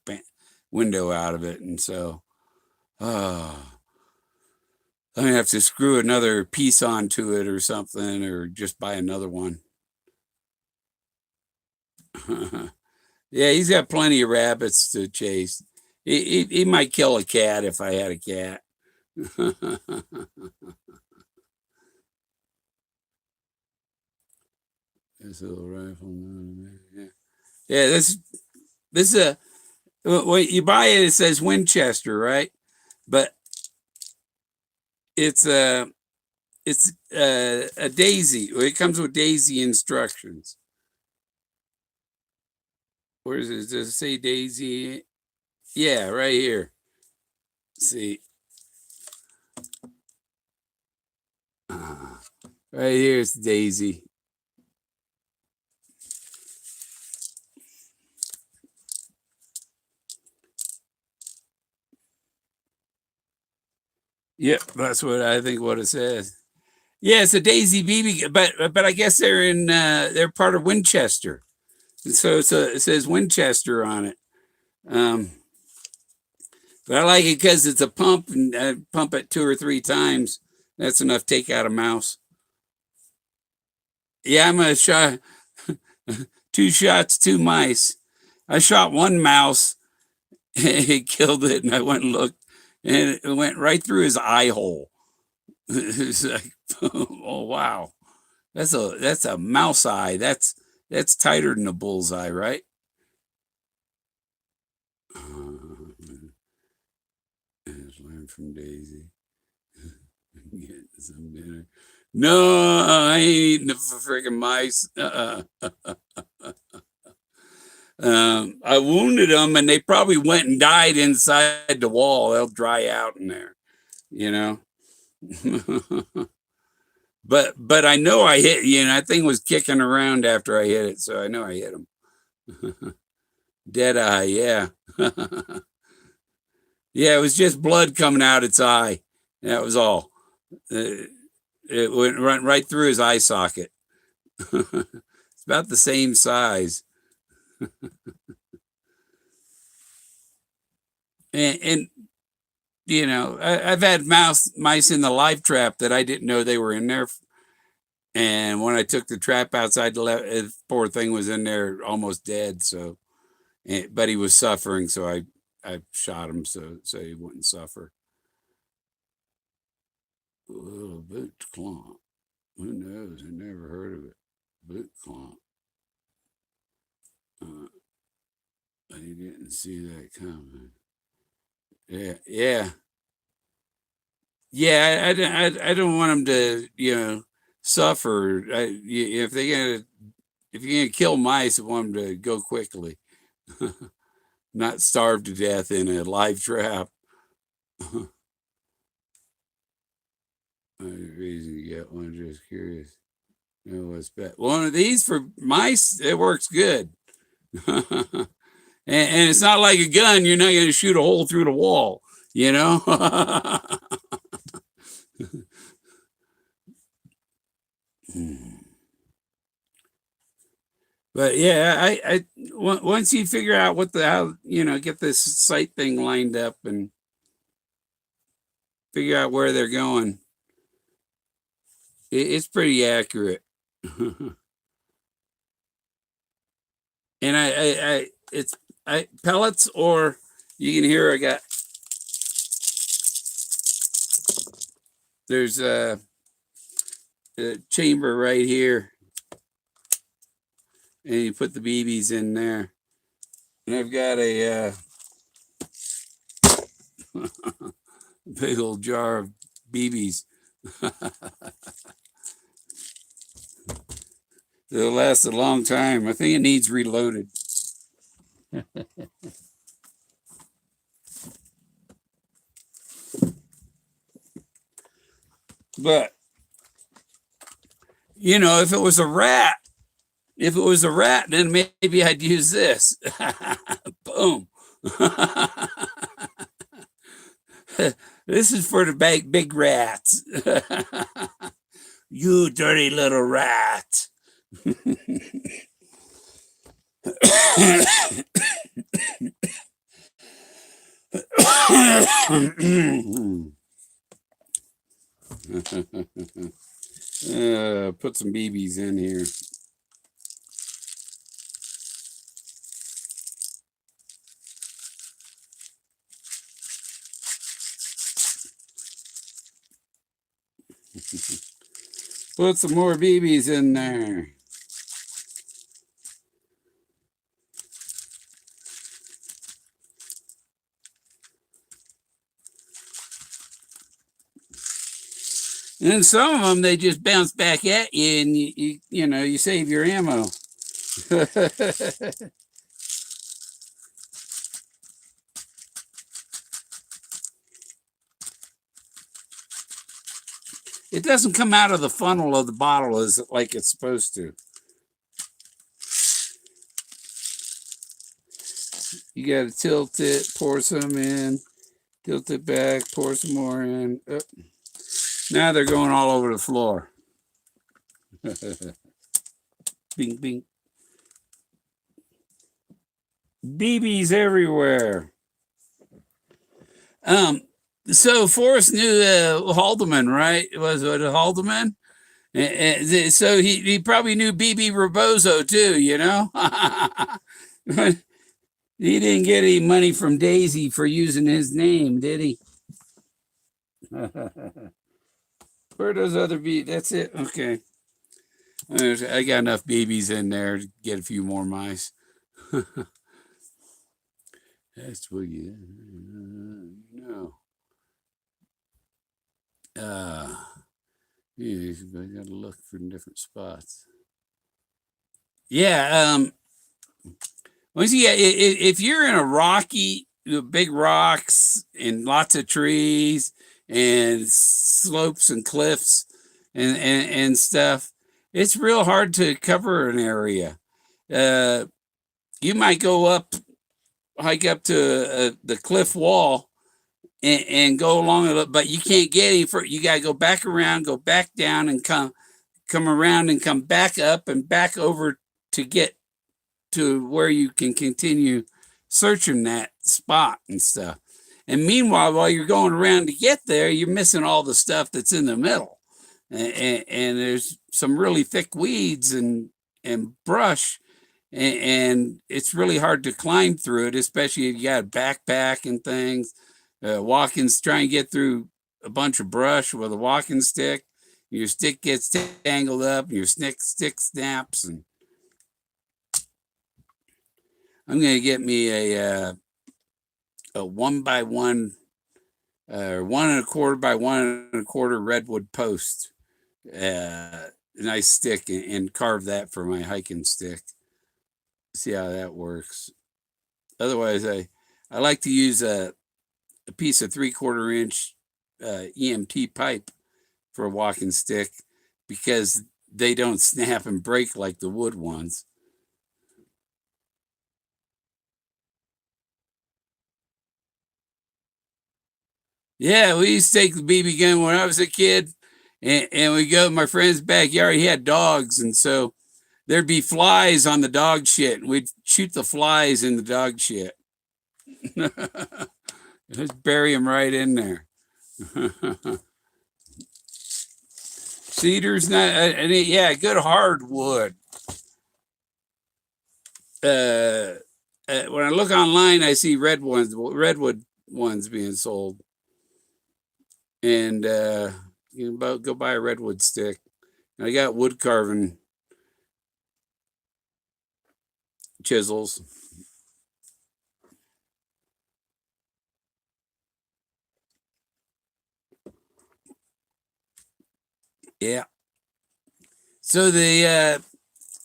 window out of it, and so I'm gonna have to screw another piece onto it or something, or just buy another one. Yeah, he's got plenty of rabbits to chase. He might kill a cat if I had a cat. This little rifle. Yeah, this is a when you buy it, it says Winchester, right? But it's a Daisy. It comes with Daisy instructions. Where is it? Does it say Daisy? Yeah, right here. See. Right here it's Daisy. Yep, that's what I think what it says. Yeah, it's a Daisy BB, but I guess they're part of Winchester. So it says Winchester on it. But I like it because it's a pump, and I pump it 2 or 3 times. That's enough to take out a mouse. Yeah, I'm gonna shot 2 shots, 2 mice. I shot 1 mouse, it killed it, and I went and looked, and it went right through his eye hole. It's like, oh wow. That's a mouse eye. That's tighter than a bullseye, right? Just learn from Daisy. Getting some dinner. No, I ain't eating the freaking mice. I wounded them, and they probably went and died inside the wall. They'll dry out in there, you know. but I know I hit. That thing was kicking around after I hit it, so I know I hit him. Dead eye, yeah. Yeah, it was just blood coming out its eye. That was all. It went right through his eye socket. It's about the same size. and I've had mice in the live trap that I didn't know they were in there. And when I took the trap outside, the poor thing was in there almost dead. So, but he was suffering, so I shot him so he wouldn't suffer. A little boot clump. Who knows? I never heard of it. Boot clump. I didn't see that coming. Yeah. I don't want them to suffer. If you're gonna kill mice, I want them to go quickly, not starve to death in a live trap. Reason to get one, just curious. No, what's bad? One of these for mice, it works good. and it's not like a gun. You're not going to shoot a hole through the wall, But yeah, once you figure out get this sight thing lined up and figure out where they're going, it's pretty accurate. And it's pellets, or you can hear there's a chamber right here, and you put the BBs in there. And I've got a big old jar of BBs. It'll last a long time. I think it needs reloaded. But if it was a rat, then maybe I'd use this. Boom. This is for the big rats. You dirty little rat. Put some BBs in here. Put some more BBs in there. And some of them, they just bounce back at you, and you save your ammo. It doesn't come out of the funnel of the bottle like it's supposed to. You got to tilt it, pour some in, tilt it back, pour some more in. Oh. Now they're going all over the floor. Bing, bing. BBs everywhere. So Forrest knew Haldeman, right? Was it Haldeman? So he probably knew BB Rebozo too, He didn't get any money from Daisy for using his name, did he? Where are those other BBs? That's it. Okay. I got enough babies in there to get a few more mice. That's what you know. Yeah, I got to look for different spots. Yeah. Well, see, if you're in a rocky, big rocks and lots of trees and slopes and cliffs and stuff, it's real hard to cover an area. Uh, you might go up, hike up to the cliff wall and go along it, but you can't get any further. You got to go back around, go back down, and come around and come back up and back over to get to where you can continue searching that spot and stuff. And meanwhile, while you're going around to get there, you're missing all the stuff that's in the middle. And there's some really thick weeds and brush, and it's really hard to climb through it, especially if you got a backpack and things. Try and get through a bunch of brush with a walking stick. Your stick gets tangled up, and your stick snaps. And I'm gonna get me a 1x1 1 1/4 by 1 1/4 redwood post, nice stick, and carve that for my hiking stick. See how that works. Otherwise, I like to use a piece of 3/4 inch EMT pipe for a walking stick because they don't snap and break like the wood ones. Yeah, we used to take the BB gun when I was a kid, and we go to my friend's backyard. He had dogs, and so there'd be flies on the dog shit, and we'd shoot the flies in the dog shit. Just bury them right in there. Cedar's not, yeah, good hardwood. When I look online, I see redwood ones being sold, and you can go buy a redwood stick. I got wood carving chisels. Yeah. So the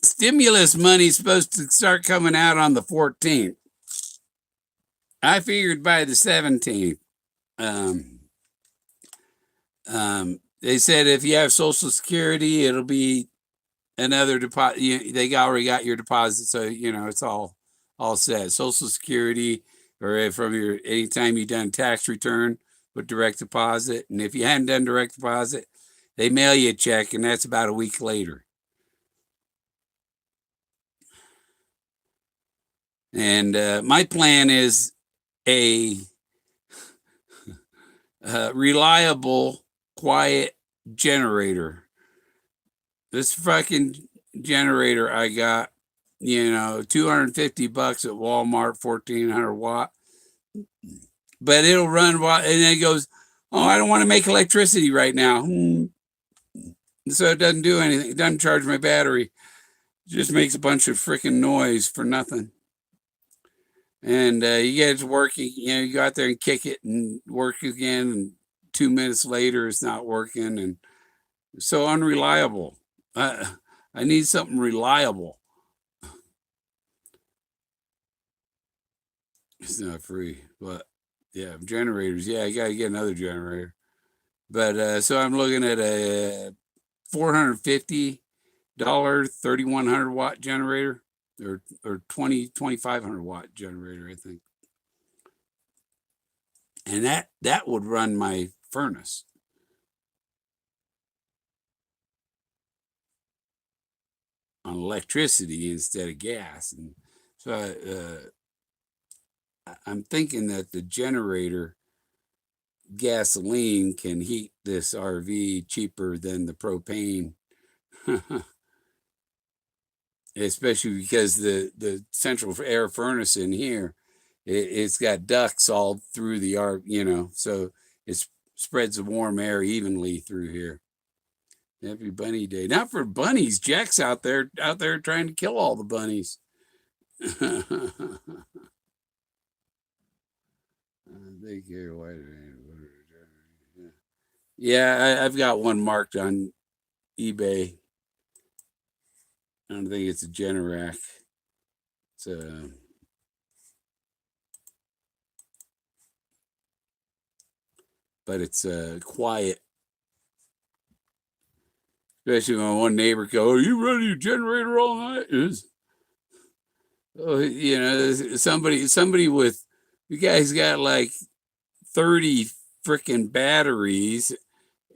stimulus money's supposed to start coming out on the 14th. I figured by the 17th. They said if you have Social Security, it'll be another deposit. They already got your deposit, so it's all set. Social Security, or from your anytime you done tax return with direct deposit, and if you hadn't done direct deposit, they mail you a check, and that's about a week later. And my plan is a reliable, quiet generator. This fucking generator I got, $250 at Walmart, 1400 watt. But it'll run and then it goes, oh, I don't want to make electricity right now. So it doesn't do anything. It doesn't charge my battery. It just makes a bunch of freaking noise for nothing. And you get it to working, you go out there and kick it and work again, and 2 minutes later it's not working, and so unreliable. I need something reliable. It's not free, but yeah, generators. Yeah, I gotta get another generator. But so I'm looking at a $450 3100 watt generator, or 2500 watt generator, I think. And that would run my furnace. On electricity instead of gas. And so I'm thinking that the generator gasoline can heat this RV cheaper than the propane. Especially because the central air furnace in here, it's got ducts all through the RV, so it spreads the warm air evenly through here. Happy Bunny Day. Not for bunnies. Jack's out there trying to kill all the bunnies. They care why. Yeah, I've got one marked on eBay. I don't think it's a Generac. It's a, but it's quiet. Especially when one neighbor goes, "Oh, you running your generator all night?" Somebody with the guy's got like 30 freaking batteries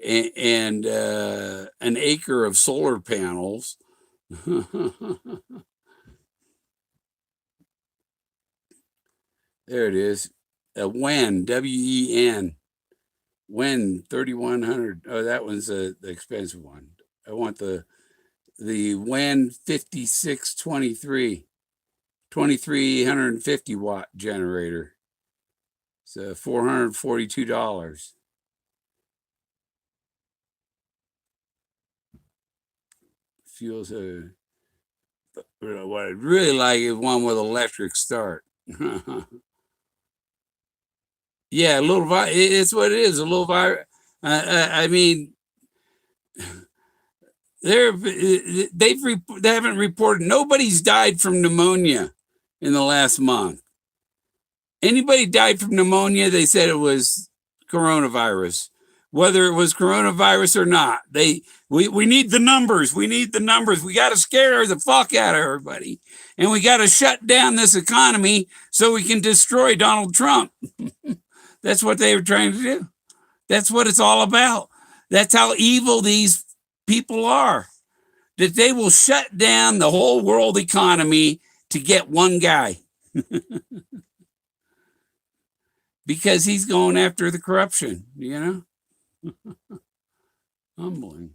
and an acre of solar panels. There it is. A WEN, WEN. WEN 3100. Oh, that one's the expensive one. I want the WEN 5623, 2350 watt generator. So $442. Fuels what I'd really like is one with electric start. Yeah, a little it's what it is. A little virus. I mean, they haven't reported. Nobody's died from pneumonia in the last month. Anybody died from pneumonia, they said it was coronavirus. Whether it was coronavirus or not, we need the numbers. We need the numbers. We got to scare the fuck out of everybody, and we got to shut down this economy so we can destroy Donald Trump. That's what they were trying to do. That's what it's all about. That's how evil these people are. That they will shut down the whole world economy to get one guy. Because he's going after the corruption, Humbling.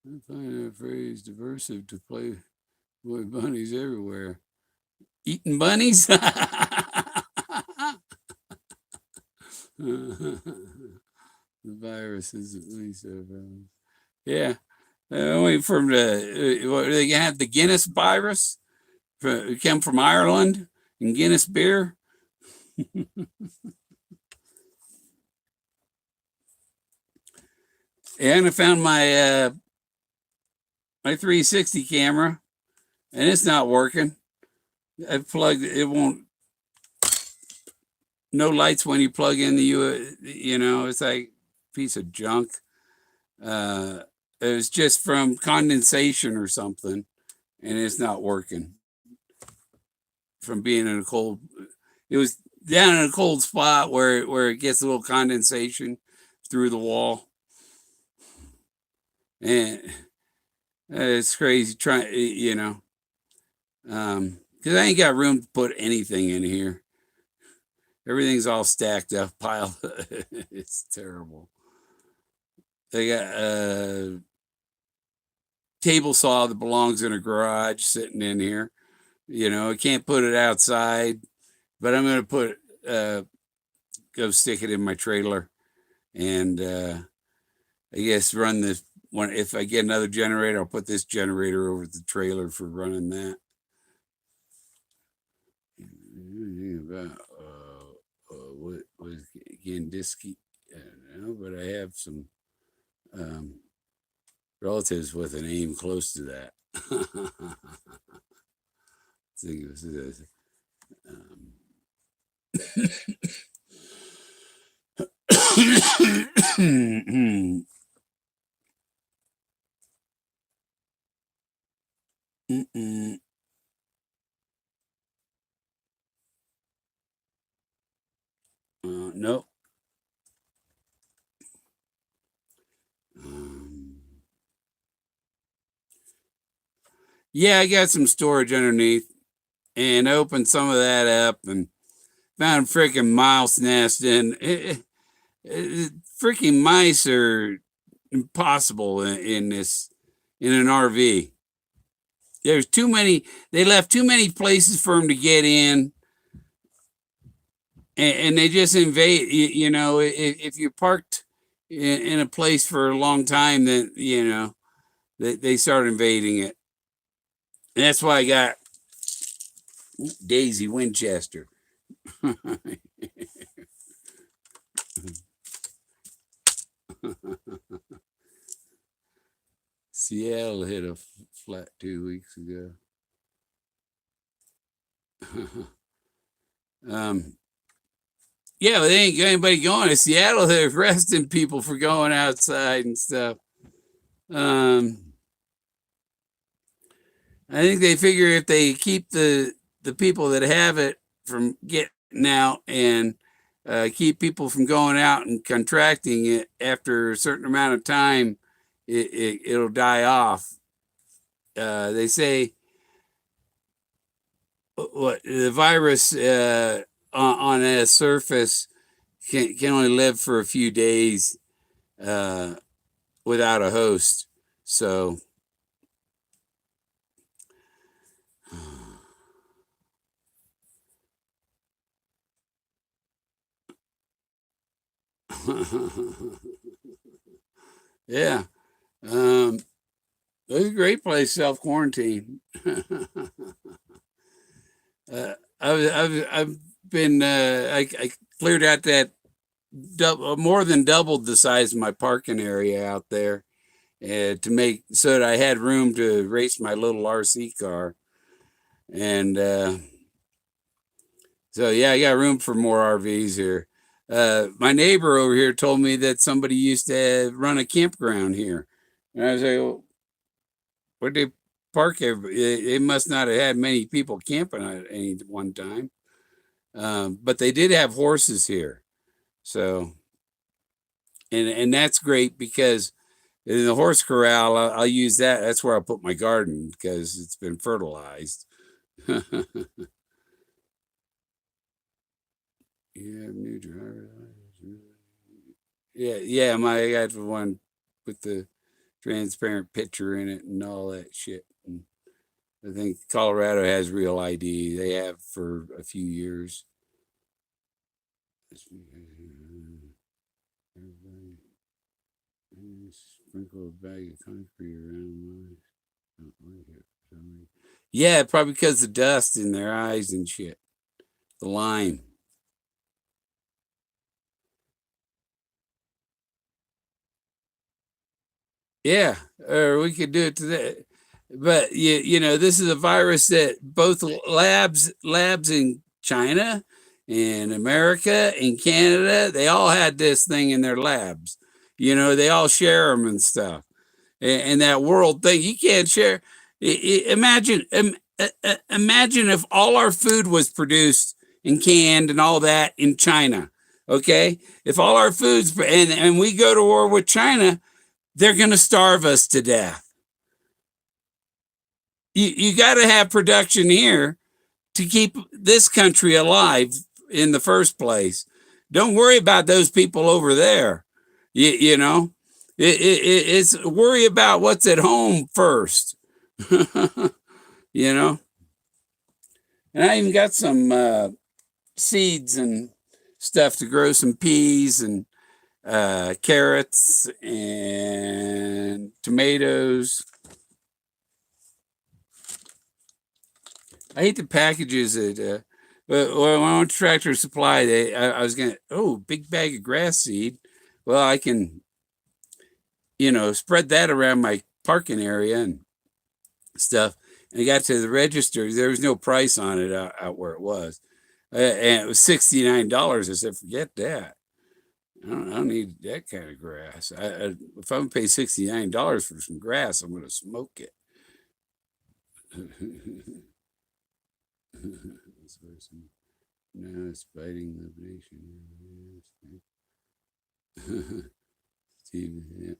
I find that phrase diversive to play with bunnies everywhere. Eating bunnies? The virus is at least yeah. Wait for them to. They have the Guinness virus. It came from Ireland and Guinness beer. And I found my 360 camera, and it's not working. I plugged it. Won't. No lights when you plug in the it's like a piece of junk. It was just from condensation or something, and it's not working. From being in a cold, it was down in a cold spot where it gets a little condensation through the wall, and it's crazy trying, because I ain't got room to put anything in here. Everything's all stacked up, piled. It's terrible. They got a table saw that belongs in a garage sitting in here. I can't put it outside, but I'm going to go stick it in my trailer, and I guess run this one. If I get another generator, I'll put this generator over the trailer for running that. What was again Disky? I don't know, but I have some relatives with a name close to that. I think it was this. Nope. Yeah, I got some storage underneath, and I opened some of that up and found freaking mouse nest. And freaking mice are impossible in an RV. There's too many. They left too many places for them to get in, and they just invade. If you're parked in a place for a long time, that they start invading it. And that's why I got Daisy Winchester. Seattle hit a flat 2 weeks ago. Yeah, but they ain't got anybody going to Seattle. They're arresting people for going outside and stuff. I think they figure if they keep the people that have it from getting out, and keep people from going out and contracting it, after a certain amount of time, it'll die off. They say what the virus on a surface can only live for a few days without a host. So yeah, it's a great place, self quarantine. I've been I cleared out that more than doubled the size of my parking area out there, to make so that I had room to race my little RC car. And so yeah, I got room for more RVs here. My neighbor over here told me that somebody used to run a campground here, and I was like, well, where'd they park everybody? They must not have had many people camping at any one time. But they did have horses here, so and that's great, because in the horse corral, I'll use that. That's where I'll put my garden, because it's been fertilized. You have new driver license. Yeah. I got the one with the transparent picture in it and all that shit. And I think Colorado has real ID. They have for a few years. Sprinkle a bag of concrete around mine. Yeah, probably because the dust in their eyes and shit. The lime. Yeah, or we could do it today. But this is a virus that both labs in China and America and Canada, they all had this thing in their labs. They all share them and stuff. And that world thing, you can't share. Imagine if all our food was produced and canned and all that in China. Okay, if all our foods and we go to war with China, they're going to starve us to death. You got to have production here to keep this country alive in the first place. Don't worry about those people over there. You know, it's worry about what's at home first. you know, and I even got some seeds and stuff to grow some peas and carrots and tomatoes. I hate the packages that. When I went to Tractor Supply, I was gonna big bag of grass seed. Well, I can, spread that around my parking area and stuff. And I got to the register. There was no price on it out where it was, and it was $69. I said, forget that. I don't need that kind of grass. If I'm gonna pay $69 for some grass, I'm gonna smoke it. Now it's fighting liberation. Steve, yeah.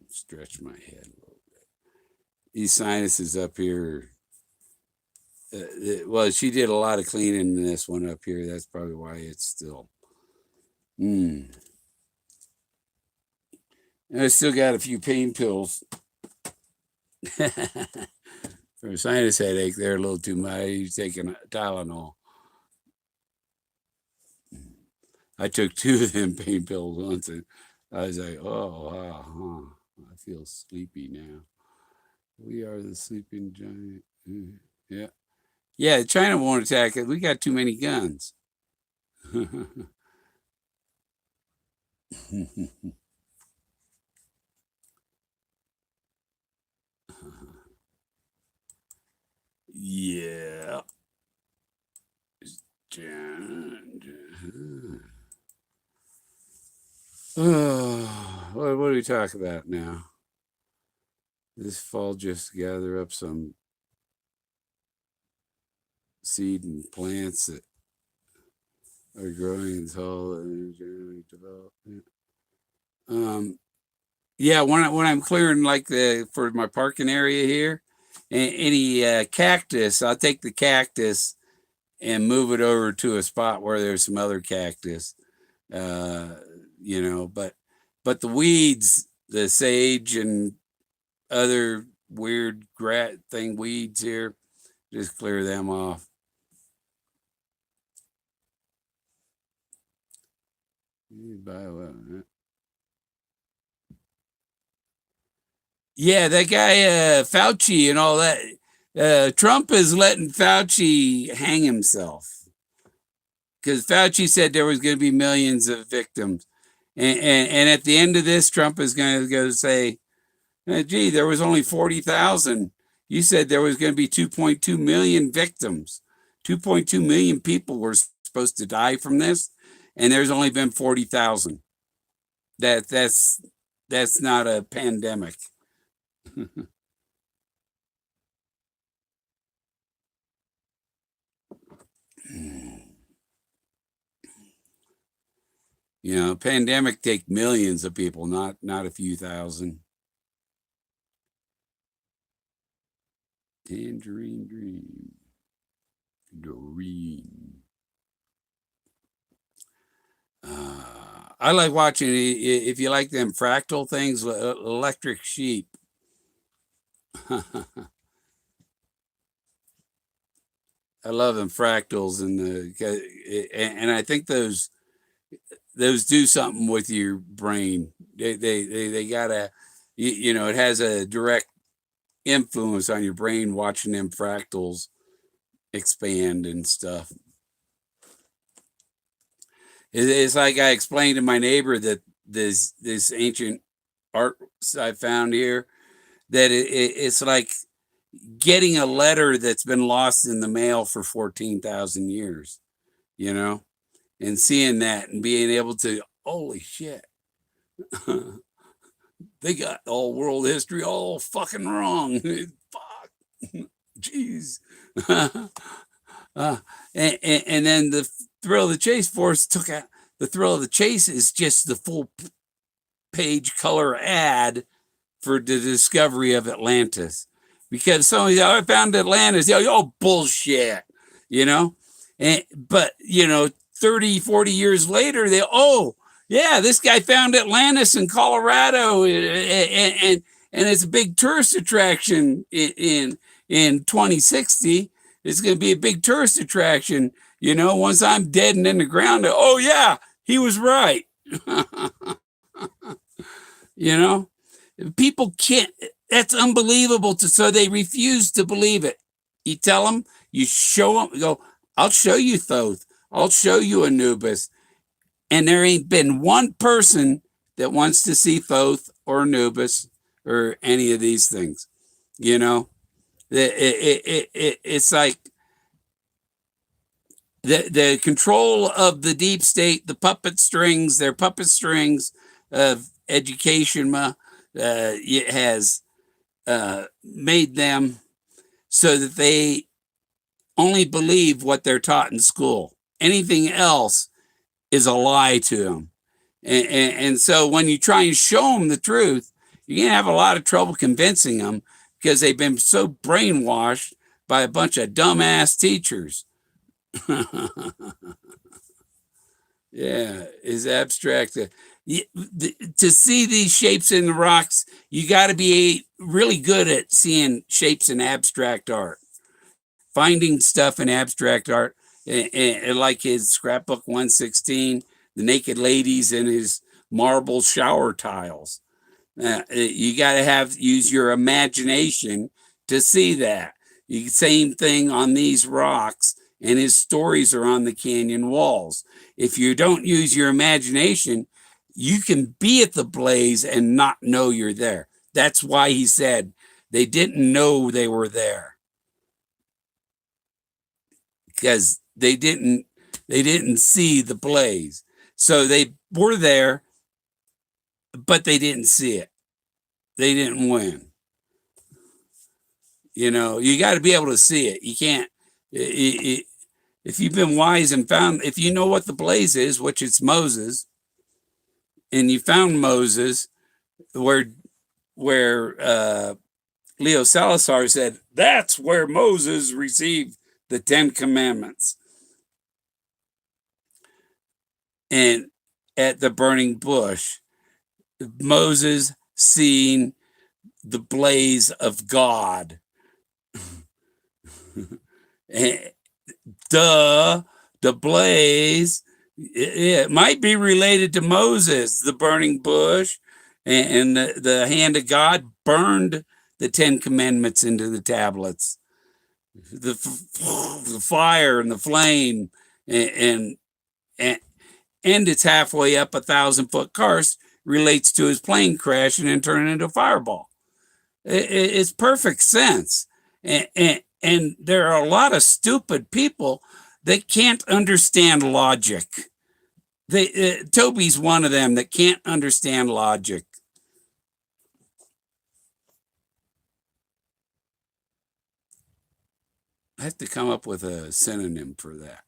Stretch my head a little bit. These sinuses up here. Well, she did a lot of cleaning in this one up here. That's probably why it's still. And I still got a few pain pills. For a sinus headache, they're a little too much. He's taking Tylenol. I took 2 of them pain pills once, and I was like, oh, wow, huh. I feel sleepy now. We are the sleeping giant. Yeah. Yeah, China won't attack us. We got too many guns. Yeah. What do we talk about now? This fall, just gather up some seed and plants that are growing tall and generally develop. Yeah, when I'm clearing like the for my parking area here, any cactus, I'll take the cactus and move it over to a spot where there's some other cactus. Uh, but the weeds, the sage and other weird weeds here, just clear them off. Yeah, that guy Fauci and all that. Trump is letting Fauci hang himself because Fauci said there was going to be millions of victims, and at the end of this, Trump is going to go say, "Gee, there was only 40,000. You said there was going to be 2.2 million victims. 2.2 million people were supposed to die from this, and there's only been 40,000. That's not a pandemic." Pandemic take millions of people, not a few thousand. Tangerine Dream. Doreen. I like watching, if you like them fractal things, Electric Sheep. I love them fractals, and I think those do something with your brain. They gotta, it has a direct influence on your brain watching them fractals expand and stuff. It's like I explained to my neighbor that this ancient art I found here, that it's like getting a letter that's been lost in the mail for 14,000 years, and seeing that and being able to, holy shit, they got all world history all fucking wrong. Fuck, jeez. And then the Thrill of the Chase Force took out the Thrill of the Chase is just the full page color ad for the discovery of Atlantis, because somebody, I found Atlantis. Oh, bullshit, but 30, 40 years later, yeah, this guy found Atlantis in Colorado, and it's a big tourist attraction in 2060. It's going to be a big tourist attraction. Once I'm dead and in the ground, oh yeah, he was right. People can't. That's unbelievable. So they refuse to believe it. You tell them, you show them, go, I'll show you Thoth. I'll show you Anubis. And there ain't been one person that wants to see Thoth or Anubis or any of these things. It's like the control of the deep state, the puppet strings, their puppet strings of education has made them so that they only believe what they're taught in school. Anything else is a lie to them. And so when you try and show them the truth, you're going to have a lot of trouble convincing them, because they've been so brainwashed by a bunch of dumbass teachers. Yeah, is abstract. To see these shapes in the rocks, you got to be really good at seeing shapes in abstract art, finding stuff in abstract art, and like his scrapbook 116. the naked ladies and his marble shower tiles. You got to use your imagination to see that. Same thing on these rocks, and his stories are on the canyon walls. If you don't use your imagination, you can be at the blaze and not know you're there. That's why he said they didn't know they were there, because they didn't see the blaze. So they were there, but they didn't see it. They didn't win. You know, you got to be able to see it. You can't. If you've been wise and found, if you know what the blaze is, which it's Moses, and you found Moses, where Leo Salazar said that's where Moses received the 10 Commandments, and at the burning bush, Moses seeing the blaze of God. Duh, the blaze, it might be related to Moses, the burning bush, and the hand of God burned the 10 Commandments into the tablets. The fire and the flame, and it's halfway up a 1,000-foot karst relates to his plane crashing and turning into a fireball. It's perfect sense. And there are a lot of stupid people that can't understand logic. Toby's one of them that can't understand logic. I have to come up with a synonym for that.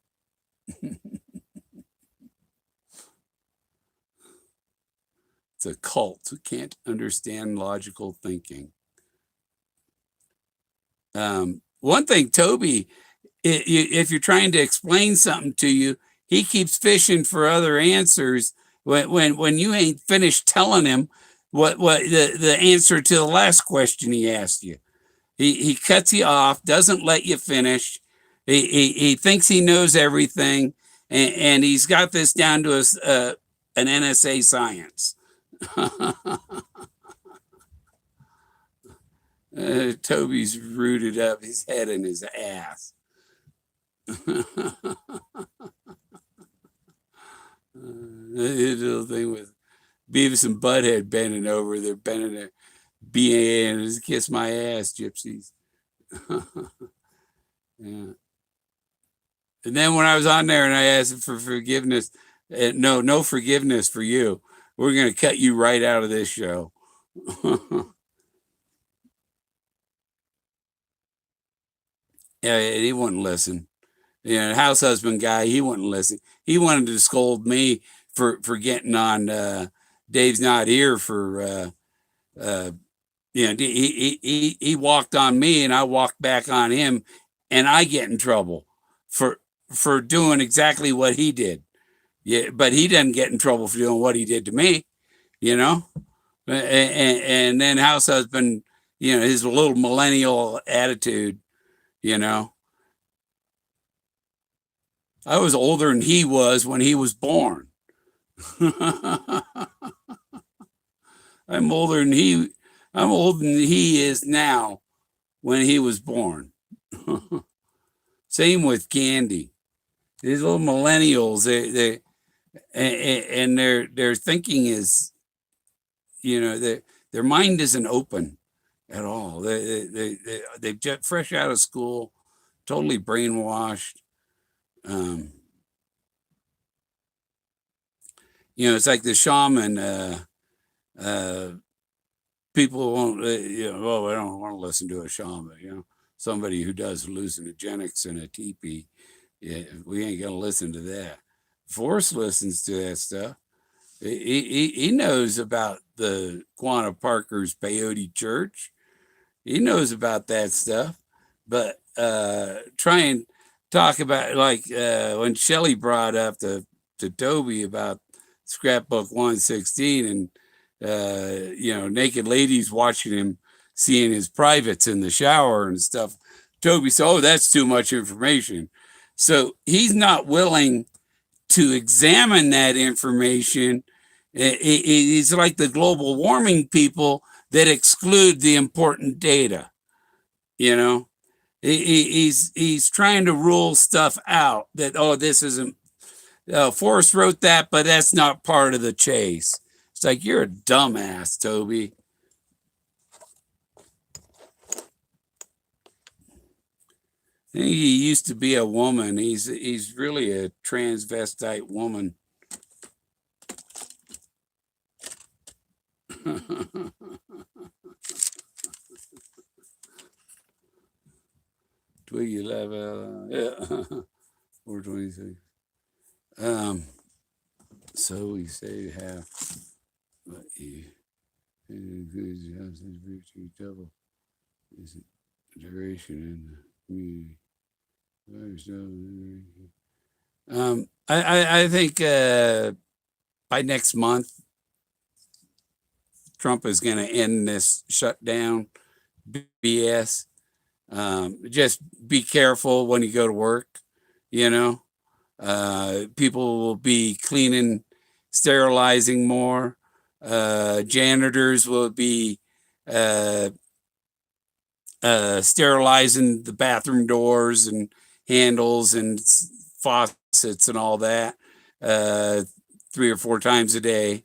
It's a cult who can't understand logical thinking. One thing, Toby, if you're trying to explain something to you, he keeps fishing for other answers when you ain't finished telling him what the answer to the last question he asked you. He cuts you off, doesn't let you finish. He thinks he knows everything, and he's got this down to an NSA science. Toby's rooted up his head in his ass. The little thing with Beavis and Butthead bending over, they're bending their BA and just kiss my ass, gypsies. Yeah. And then when I was on there and I asked for forgiveness, no forgiveness for you. We're going to cut you right out of this show. Yeah, he wouldn't listen. You know, house husband guy, he wouldn't listen. He wanted to scold me for getting on Dave's Not Here for he walked on me and I walked back on him, and I get in trouble for doing exactly what he did. Yeah, but he doesn't get in trouble for doing what he did to me, you know. And then house husband, you know, his little millennial attitude, you know. I was older than he was when he was born. I'm older than he is now when he was born. Same with Candy. These little millennials, their thinking is, you know, their mind isn't open at all. They're just fresh out of school, totally brainwashed. You know, it's like the shaman. People won't, you know, oh, I don't want to listen to a shaman. You know, somebody who does hallucinogenics in a teepee. Yeah, we ain't gonna listen to that. Forrest listens to that stuff. He knows about the Quanah Parker's peyote church. He knows about that stuff. But try and talk about, like when Shelley brought up to Toby about Scrapbook 116 and you know, naked ladies watching him, seeing his privates in the shower and stuff. Toby said, "Oh, that's too much information." So he's not willing to examine that information. He's like the global warming people that exclude the important data. You know, he's trying to rule stuff out that, oh, this isn't, Forrest wrote that, but that's not part of the chase. It's like, you're a dumbass, Toby. I think he used to be a woman. He's really a transvestite woman. Twiggy level, yeah. 426. So we say half, but you double is duration in the community. I think by next month, Trump is going to end this shutdown BS. Just be careful when you go to work, you know. People will be cleaning, sterilizing more. Janitors will be sterilizing the bathroom doors and handles and faucets and all that 3 or 4 times a day.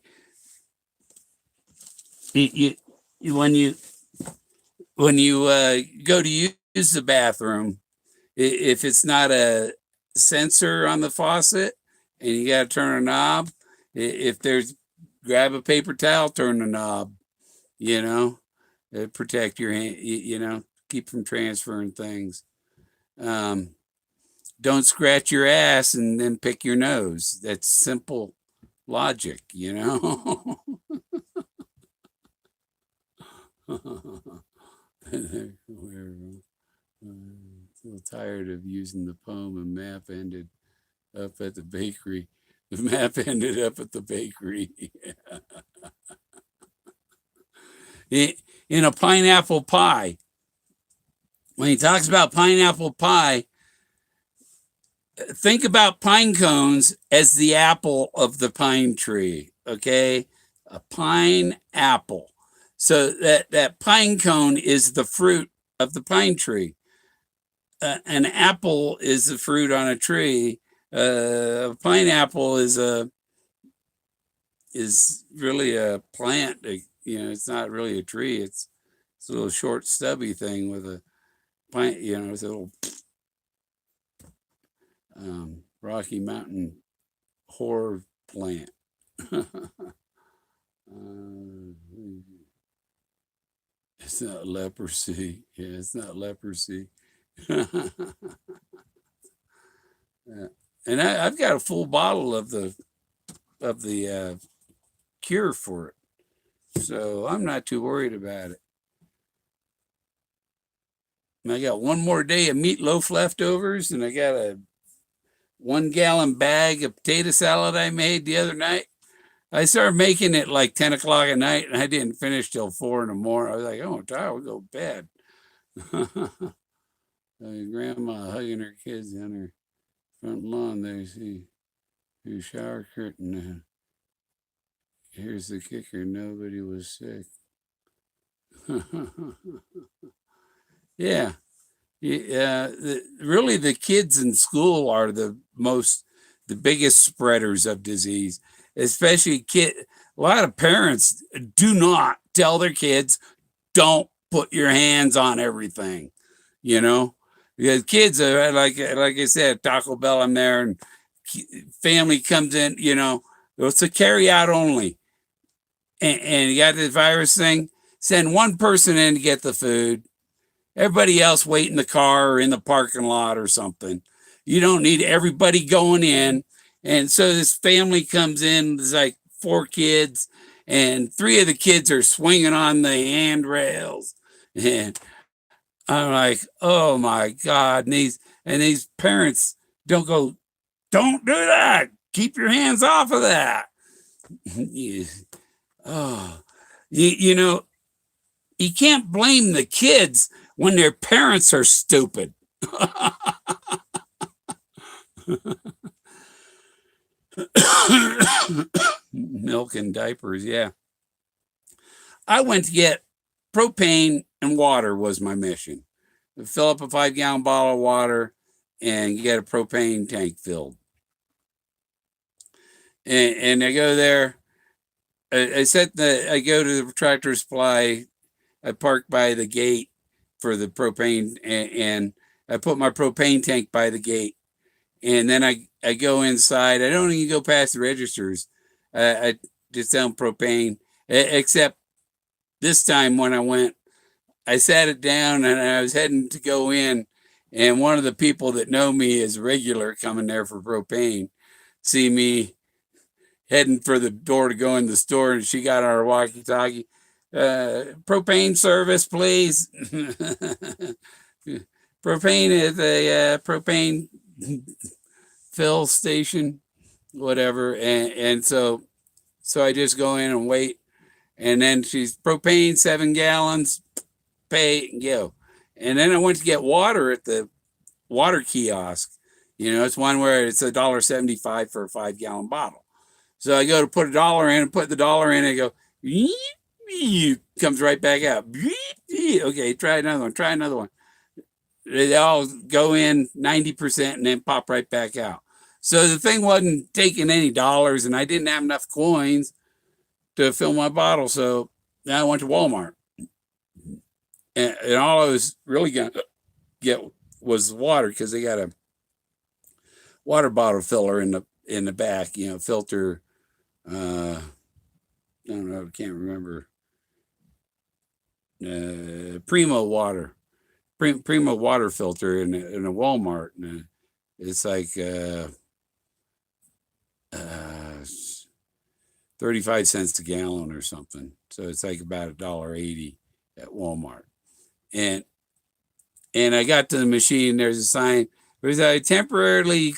When you go to use the bathroom, if it's not a sensor on the faucet and you got to turn a knob, if there's, grab a paper towel, turn the knob, you know, protect your hand, you know, keep from transferring things. Don't scratch your ass and then pick your nose. That's simple logic, you know. So tired of using the poem, and map ended up at the bakery. The map ended up at the bakery. In a pineapple pie. When he talks about pineapple pie, think about pine cones as the apple of the pine tree, okay? A pine apple. So that pine cone is the fruit of the pine tree. An apple is the fruit on a tree. A pineapple is really a plant. You know, it's not really a tree. It's a little short, stubby thing with a pine. You know, it's a little Rocky Mountain horror plant. It's not leprosy. Yeah, it's not leprosy. And I've got a full bottle of the cure for it, so I'm not too worried about it. And I got 1 more day of meatloaf leftovers, and I got a 1-gallon bag of potato salad I made the other night. I started making it like 10 o'clock at night, and I didn't finish till 4 in the morning. I was like, oh, I'm tired. We'll go to bed. Grandma hugging her kids on her front lawn. They see her shower curtain. Here's the kicker: nobody was sick. Yeah. Really, the kids in school are the biggest spreaders of disease, especially a lot of parents do not tell their kids, don't put your hands on everything, you know, because kids are like I said, Taco Bell, I'm there, and family comes in, you know, it's a carry out only, and you got this virus thing. Send one person in to get the food. Everybody else wait in the car or in the parking lot or something. You don't need everybody going in. And so this family comes in, there's like 4 kids, and 3 of the kids are swinging on the handrails. And I'm like, oh my God. And these parents don't go, don't do that. Keep your hands off of that. You know, you can't blame the kids when their parents are stupid. Milk and diapers, yeah. I went to get propane and water was my mission. Fill up a 5-gallon bottle of water and get a propane tank filled. And I go there. I go to the Tractor Supply. I park by the gate for the propane, and I put my propane tank by the gate. And then I go inside. I don't even go past the registers. I just tell them propane, except this time when I went, I sat it down and I was heading to go in, and one of the people that know me as regular coming there for propane see me heading for the door to go in the store, and she got on her walkie-talkie. Propane service, please. Propane at the propane fill station, whatever. And so I just go in and wait. And then she's propane, 7 gallons, pay and go. And then I went to get water at the water kiosk. It's one where it's $1.75 for a 5-gallon bottle. So I go to put $1 in and put the dollar in and I go, comes right back out. Okay, try another one. They all go in 90% and then pop right back out. So the thing wasn't taking any dollars, and I didn't have enough coins to fill my bottle. So then I went to Walmart. And all I was really going to get was water, because they got a water bottle filler in the back, filter. I don't know, I can't remember. Primo water. Primo water filter in a Walmart. And it's like 35 cents a gallon or something. So it's like about $1.80 at Walmart. And I got to the machine. There's a sign. There's a temporarily,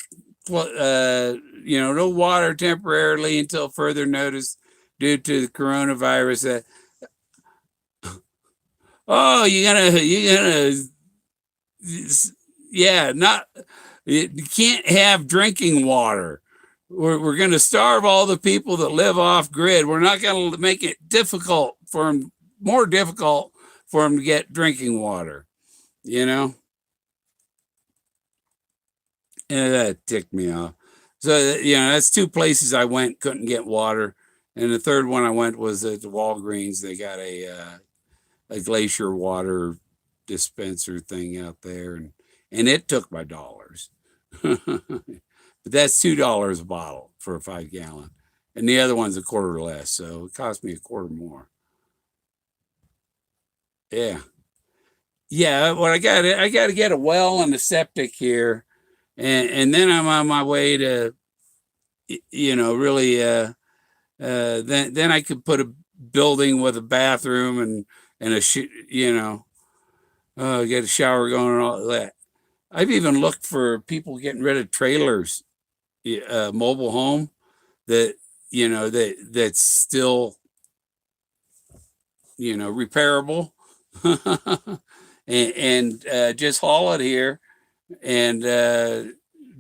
no water temporarily until further notice due to the coronavirus. Oh, you're gonna, yeah, not. You can't have drinking water. We're going to starve all the people that live off grid. We're not going to make it more difficult for them to get drinking water, And that ticked me off. So, that's 2 places I went, couldn't get water. And the third one I went was at the Walgreens. They got a glacier water dispenser thing out there, and it took my dollars. But that's $2 a bottle for a 5-gallon, and the other one's a quarter less, so it cost me a quarter more. Yeah. Well, I got to get a well and a septic here, and then I'm on my way to, really, then I could put a building with a bathroom and a get a shower going and all that. I've even looked for people getting rid of trailers, mobile home that that's still repairable, and just haul it here and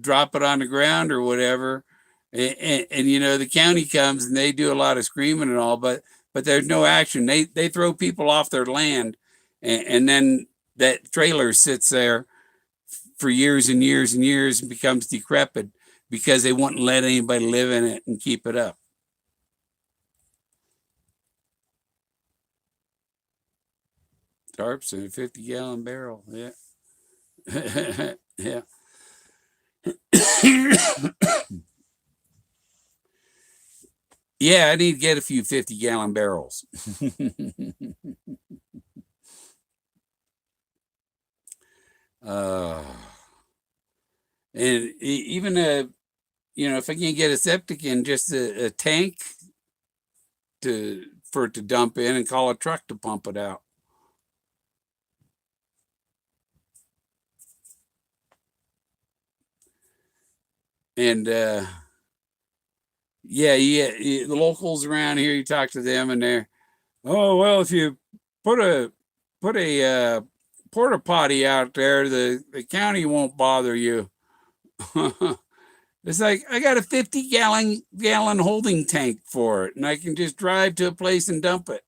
drop it on the ground or whatever. And the county comes and they do a lot of screaming and all, but there's no action. They throw people off their land, and then that trailer sits there for years and years and years and becomes decrepit because they wouldn't let anybody live in it and keep it up. Tarps in a 50-gallon barrel. Yeah. Yeah. Yeah, I need to get a few 50-gallon barrels. And even if I can get a septic in, just a tank for it to dump in and call a truck to pump it out. And the locals around here, you talk to them and they're, oh, well, if you put a porta potty out there, the county won't bother you. It's like I got a 50-gallon holding tank for it, and I can just drive to a place and dump it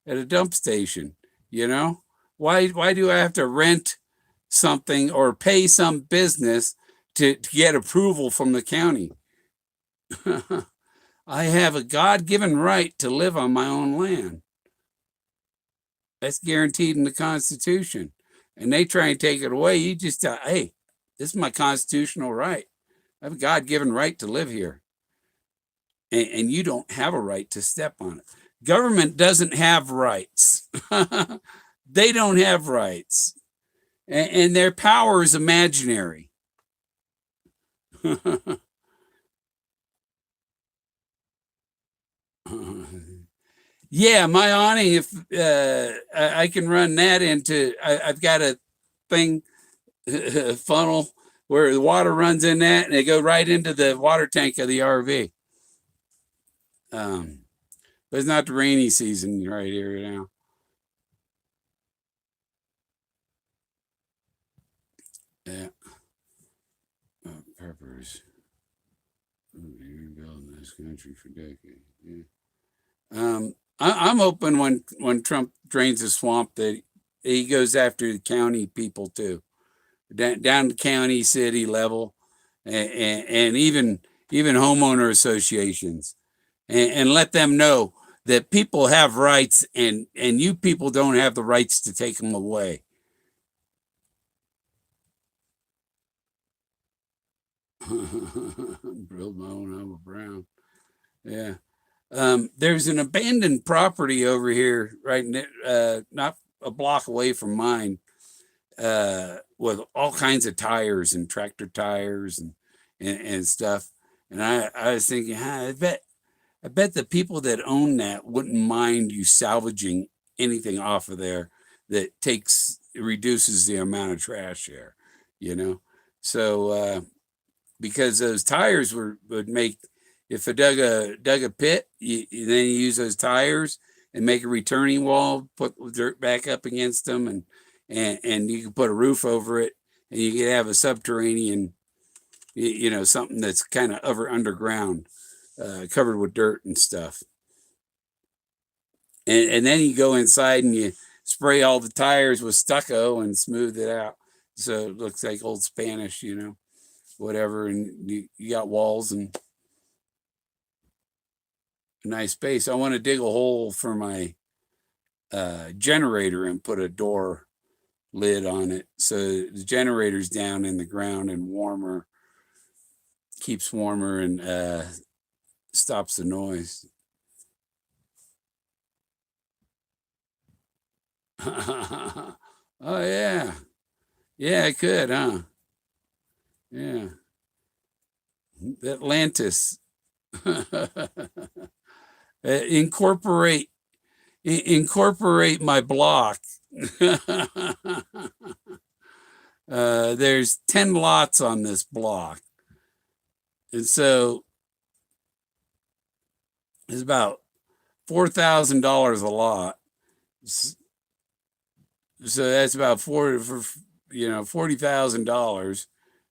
at a dump station. You know, why do I have to rent something or pay some business to get approval from the county? I have a God-given right to live on my own land. That's guaranteed in the Constitution. And they try and take it away. You just tell, hey, this is my constitutional right. I have a God-given right to live here. And you don't have a right to step on it. Government doesn't have rights. They don't have rights. And their power is imaginary. Yeah, my awning, if I can run that into, I've got a thing, funnel where the water runs in that and it go right into the water tank of the RV. But it's not the rainy season right here now. Yeah. Peppers. You're building this country for decades. Yeah. I'm hoping when Trump drains the swamp that he goes after the county people too, down to county, city level, and even homeowner associations, and let them know that people have rights, and you people don't have the rights to take them away. Build my own Hubble Brown. Yeah. There's an abandoned property over here, right, not a block away from mine, with all kinds of tires and tractor tires and stuff. And I was thinking, I bet the people that own that wouldn't mind you salvaging anything off of there that reduces the amount of trash there, you know. So because those tires would make, if I dug a pit, then you use those tires and make a returning wall, put dirt back up against them, and you can put a roof over it, and you can have a subterranean, something that's kind of underground, covered with dirt and stuff. And then you go inside and you spray all the tires with stucco and smooth it out, so it looks like old Spanish, whatever. And you got walls and a nice space. I want to dig a hole for my generator and put a door lid on it, so the generator's down in the ground and warmer, keeps warmer, and stops the noise. Oh yeah, yeah, it could, huh? Yeah, Atlantis. Incorporate my block. There's 10 lots on this block, and so it's about $4,000 a lot. So that's about $40,000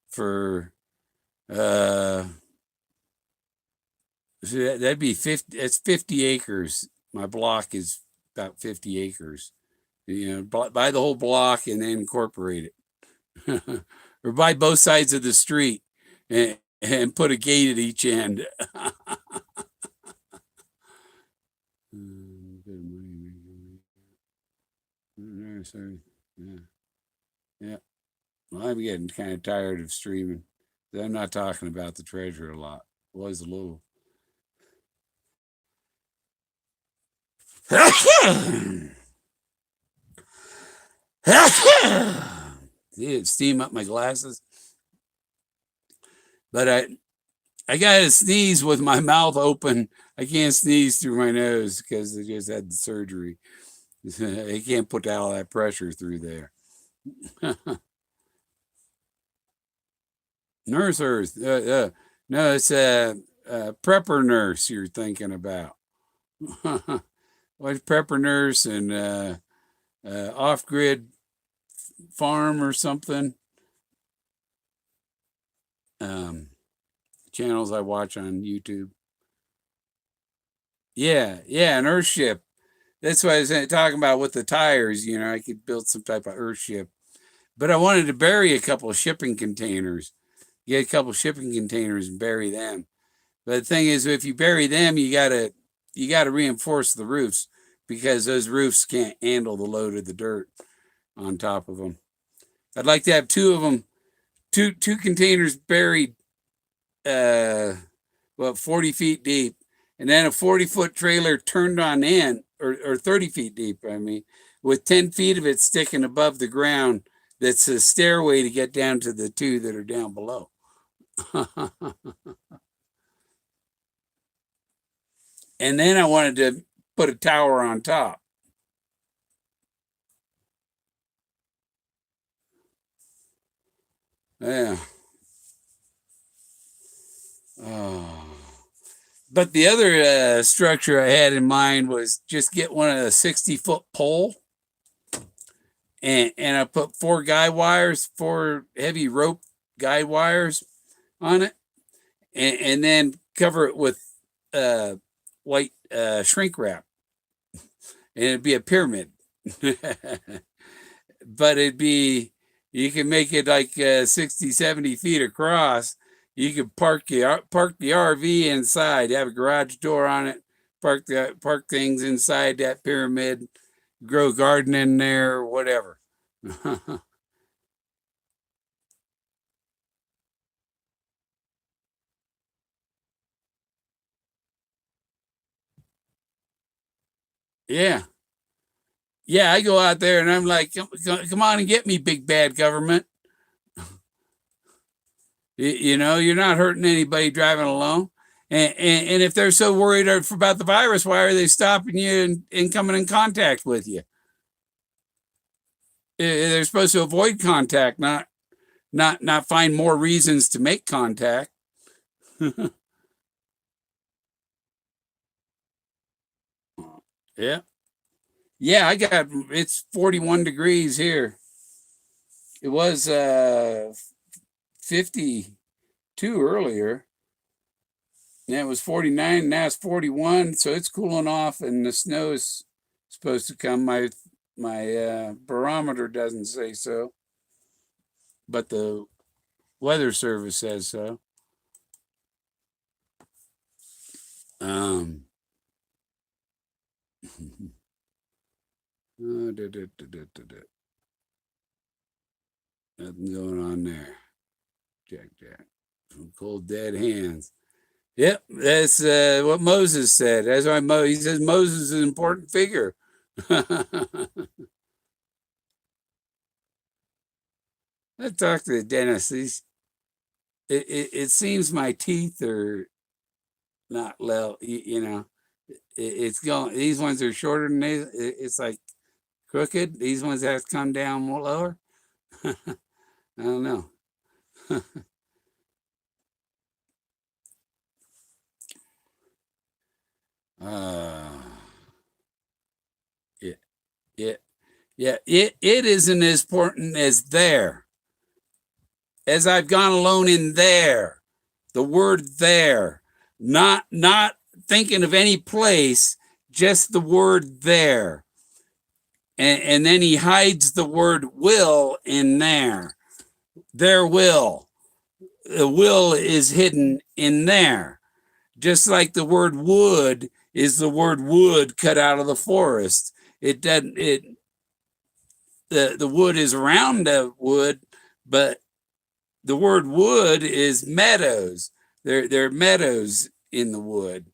for so that'd be 50. That's 50 acres. My block is about 50 acres. Buy the whole block and then incorporate it, or buy both sides of the street and put a gate at each end. Yeah. Well, I'm getting kind of tired of streaming. I'm not talking about the treasure a lot. Was a little. See it steam up my glasses. But I got to sneeze with my mouth open. I can't sneeze through my nose because I just had the surgery. I can't put all that pressure through there. Nurse Earth. No, it's a prepper nurse you're thinking about. What's prepper nurse and off-grid farm or something? channels I watch on YouTube. Yeah, an Earthship. That's what I was talking about with the tires. I could build some type of Earthship, but I wanted to bury a couple of shipping containers. Get a couple of shipping containers and bury them. But the thing is, if you bury them, you gotta reinforce the roofs because those roofs can't handle the load of the dirt on top of them. I'd like to have two of them, two containers buried, 40 feet deep, and then a 40-foot trailer turned on end, or 30 feet deep, I mean, with 10 feet of it sticking above the ground. That's a stairway to get down to the two that are down below. And then I wanted to put a tower on top. Yeah. Oh. But the other structure I had in mind was just get one of the 60-foot pole, and I put four heavy rope guide wires on it, and then cover it with white shrink wrap, and it'd be a pyramid. But you can make it like 60, 70 feet across. You could park the RV inside, have a garage door on it, park things inside that pyramid, grow garden in there, or whatever. Yeah. Yeah, I go out there and I'm like, come on and get me, big bad government. You're not hurting anybody driving alone. And if they're so worried about the virus, why are they stopping you and coming in contact with you? They're supposed to avoid contact, not find more reasons to make contact. Yeah. Yeah, it's 41 degrees here. It was 52 earlier. And it was 49, now it's 41, so it's cooling off, and the snow is supposed to come. My barometer doesn't say so, but the weather service says so. Nothing going on there. Jack. Some cold dead hands. Yep, that's what Moses said. That's why he says Moses is an important figure. I talked to the dentist. It seems my teeth are not low. It's going. These ones are shorter than these. It's like crooked. These ones have to come down more lower. I don't know. Yeah, yeah, yeah. It isn't as important as there. As I've gone alone in there, the word there, not thinking of any place, just the word there. And then he hides the word will in there. Their will. The will is hidden in there. Just like the word wood is the word wood cut out of the forest. It doesn't the wood is around the wood, but the word wood is meadows. There are meadows in the wood.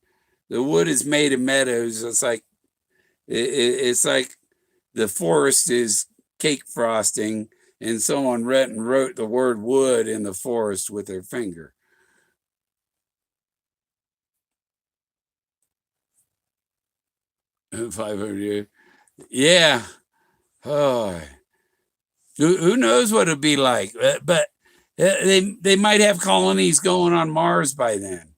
The wood is made of meadows. It's like the forest is cake frosting, and someone wrote the word wood in the forest with their finger. $500. Yeah. Oh, who knows what it'd be like? But they might have colonies going on Mars by then.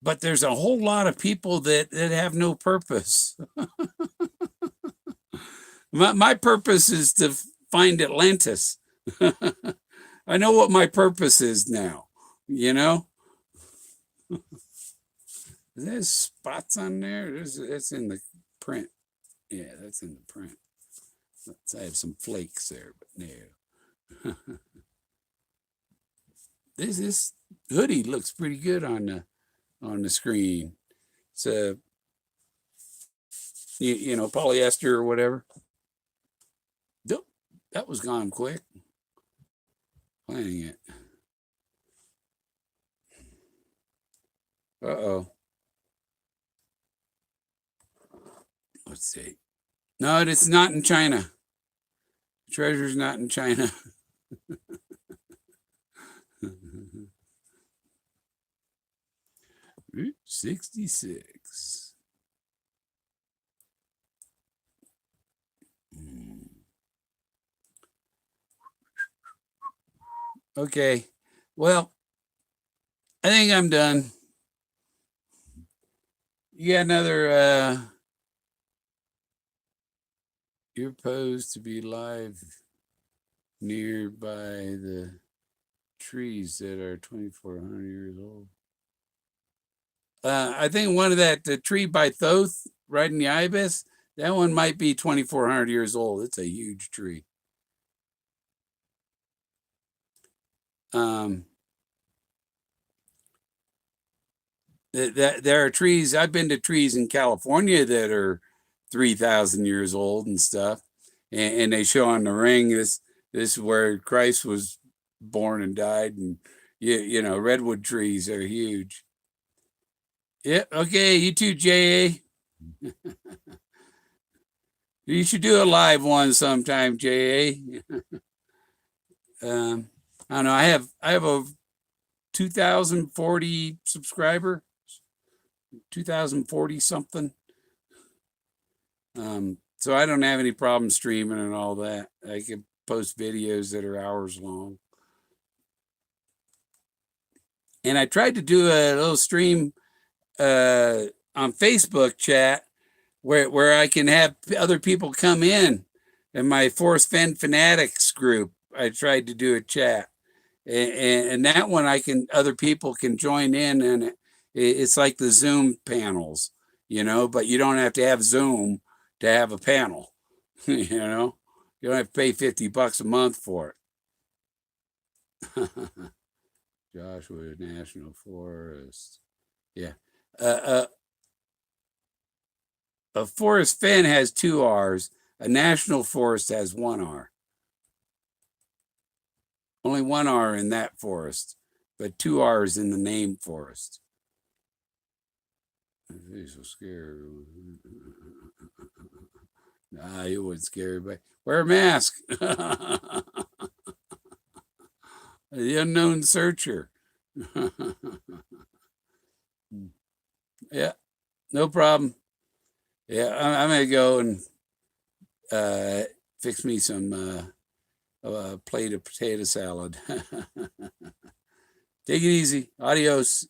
But there's a whole lot of people that have no purpose. My purpose is find Atlantis. I know what my purpose is now, you know? There's spots on there. That's in the print. Yeah, that's in the print. I have some flakes there, but no. This hoodie looks pretty good on the screen. It's a you know, polyester or whatever. Nope, that was gone quick. Planning it. Uh-oh. Let's see. No, it's not in China. Treasure's not in China. 66. Okay. Well, I think I'm done. You got another you're posed to be live nearby the trees that are 2,400 years old. I think one of the tree by Thoth, right in the ibis, that one might be 2,400 years old. It's a huge tree. There are trees. I've been to trees in California that are 3,000 years old and stuff, and they show on the ring this is where Christ was born and died, and you know, redwood trees are huge. Yeah. Okay. You too, J.A. You should do a live one sometime, J.A. I don't know. I have a 2,040 subscriber, 2,040 something. So I don't have any problem streaming and all that. I can post videos that are hours long. And I tried to do a little stream on Facebook chat where I can have other people come in my Forest Fen Fanatics group. I tried to do a chat, and that one other people can join in, and it's like the Zoom panels, you know, but you don't have to have Zoom to have a panel. You know, you don't have to pay $50 a month for it. Joshua National Forest. Yeah. A forest fen has 2 R's. A national forest has 1 R. Only 1 R in that forest, but 2 R's in the name forest. He's so scared. Nah, you wouldn't scare everybody. Wear a mask. The unknown searcher. Yeah, no problem. Yeah, I'm gonna go and fix me some plate of potato salad. Take it easy. Adios.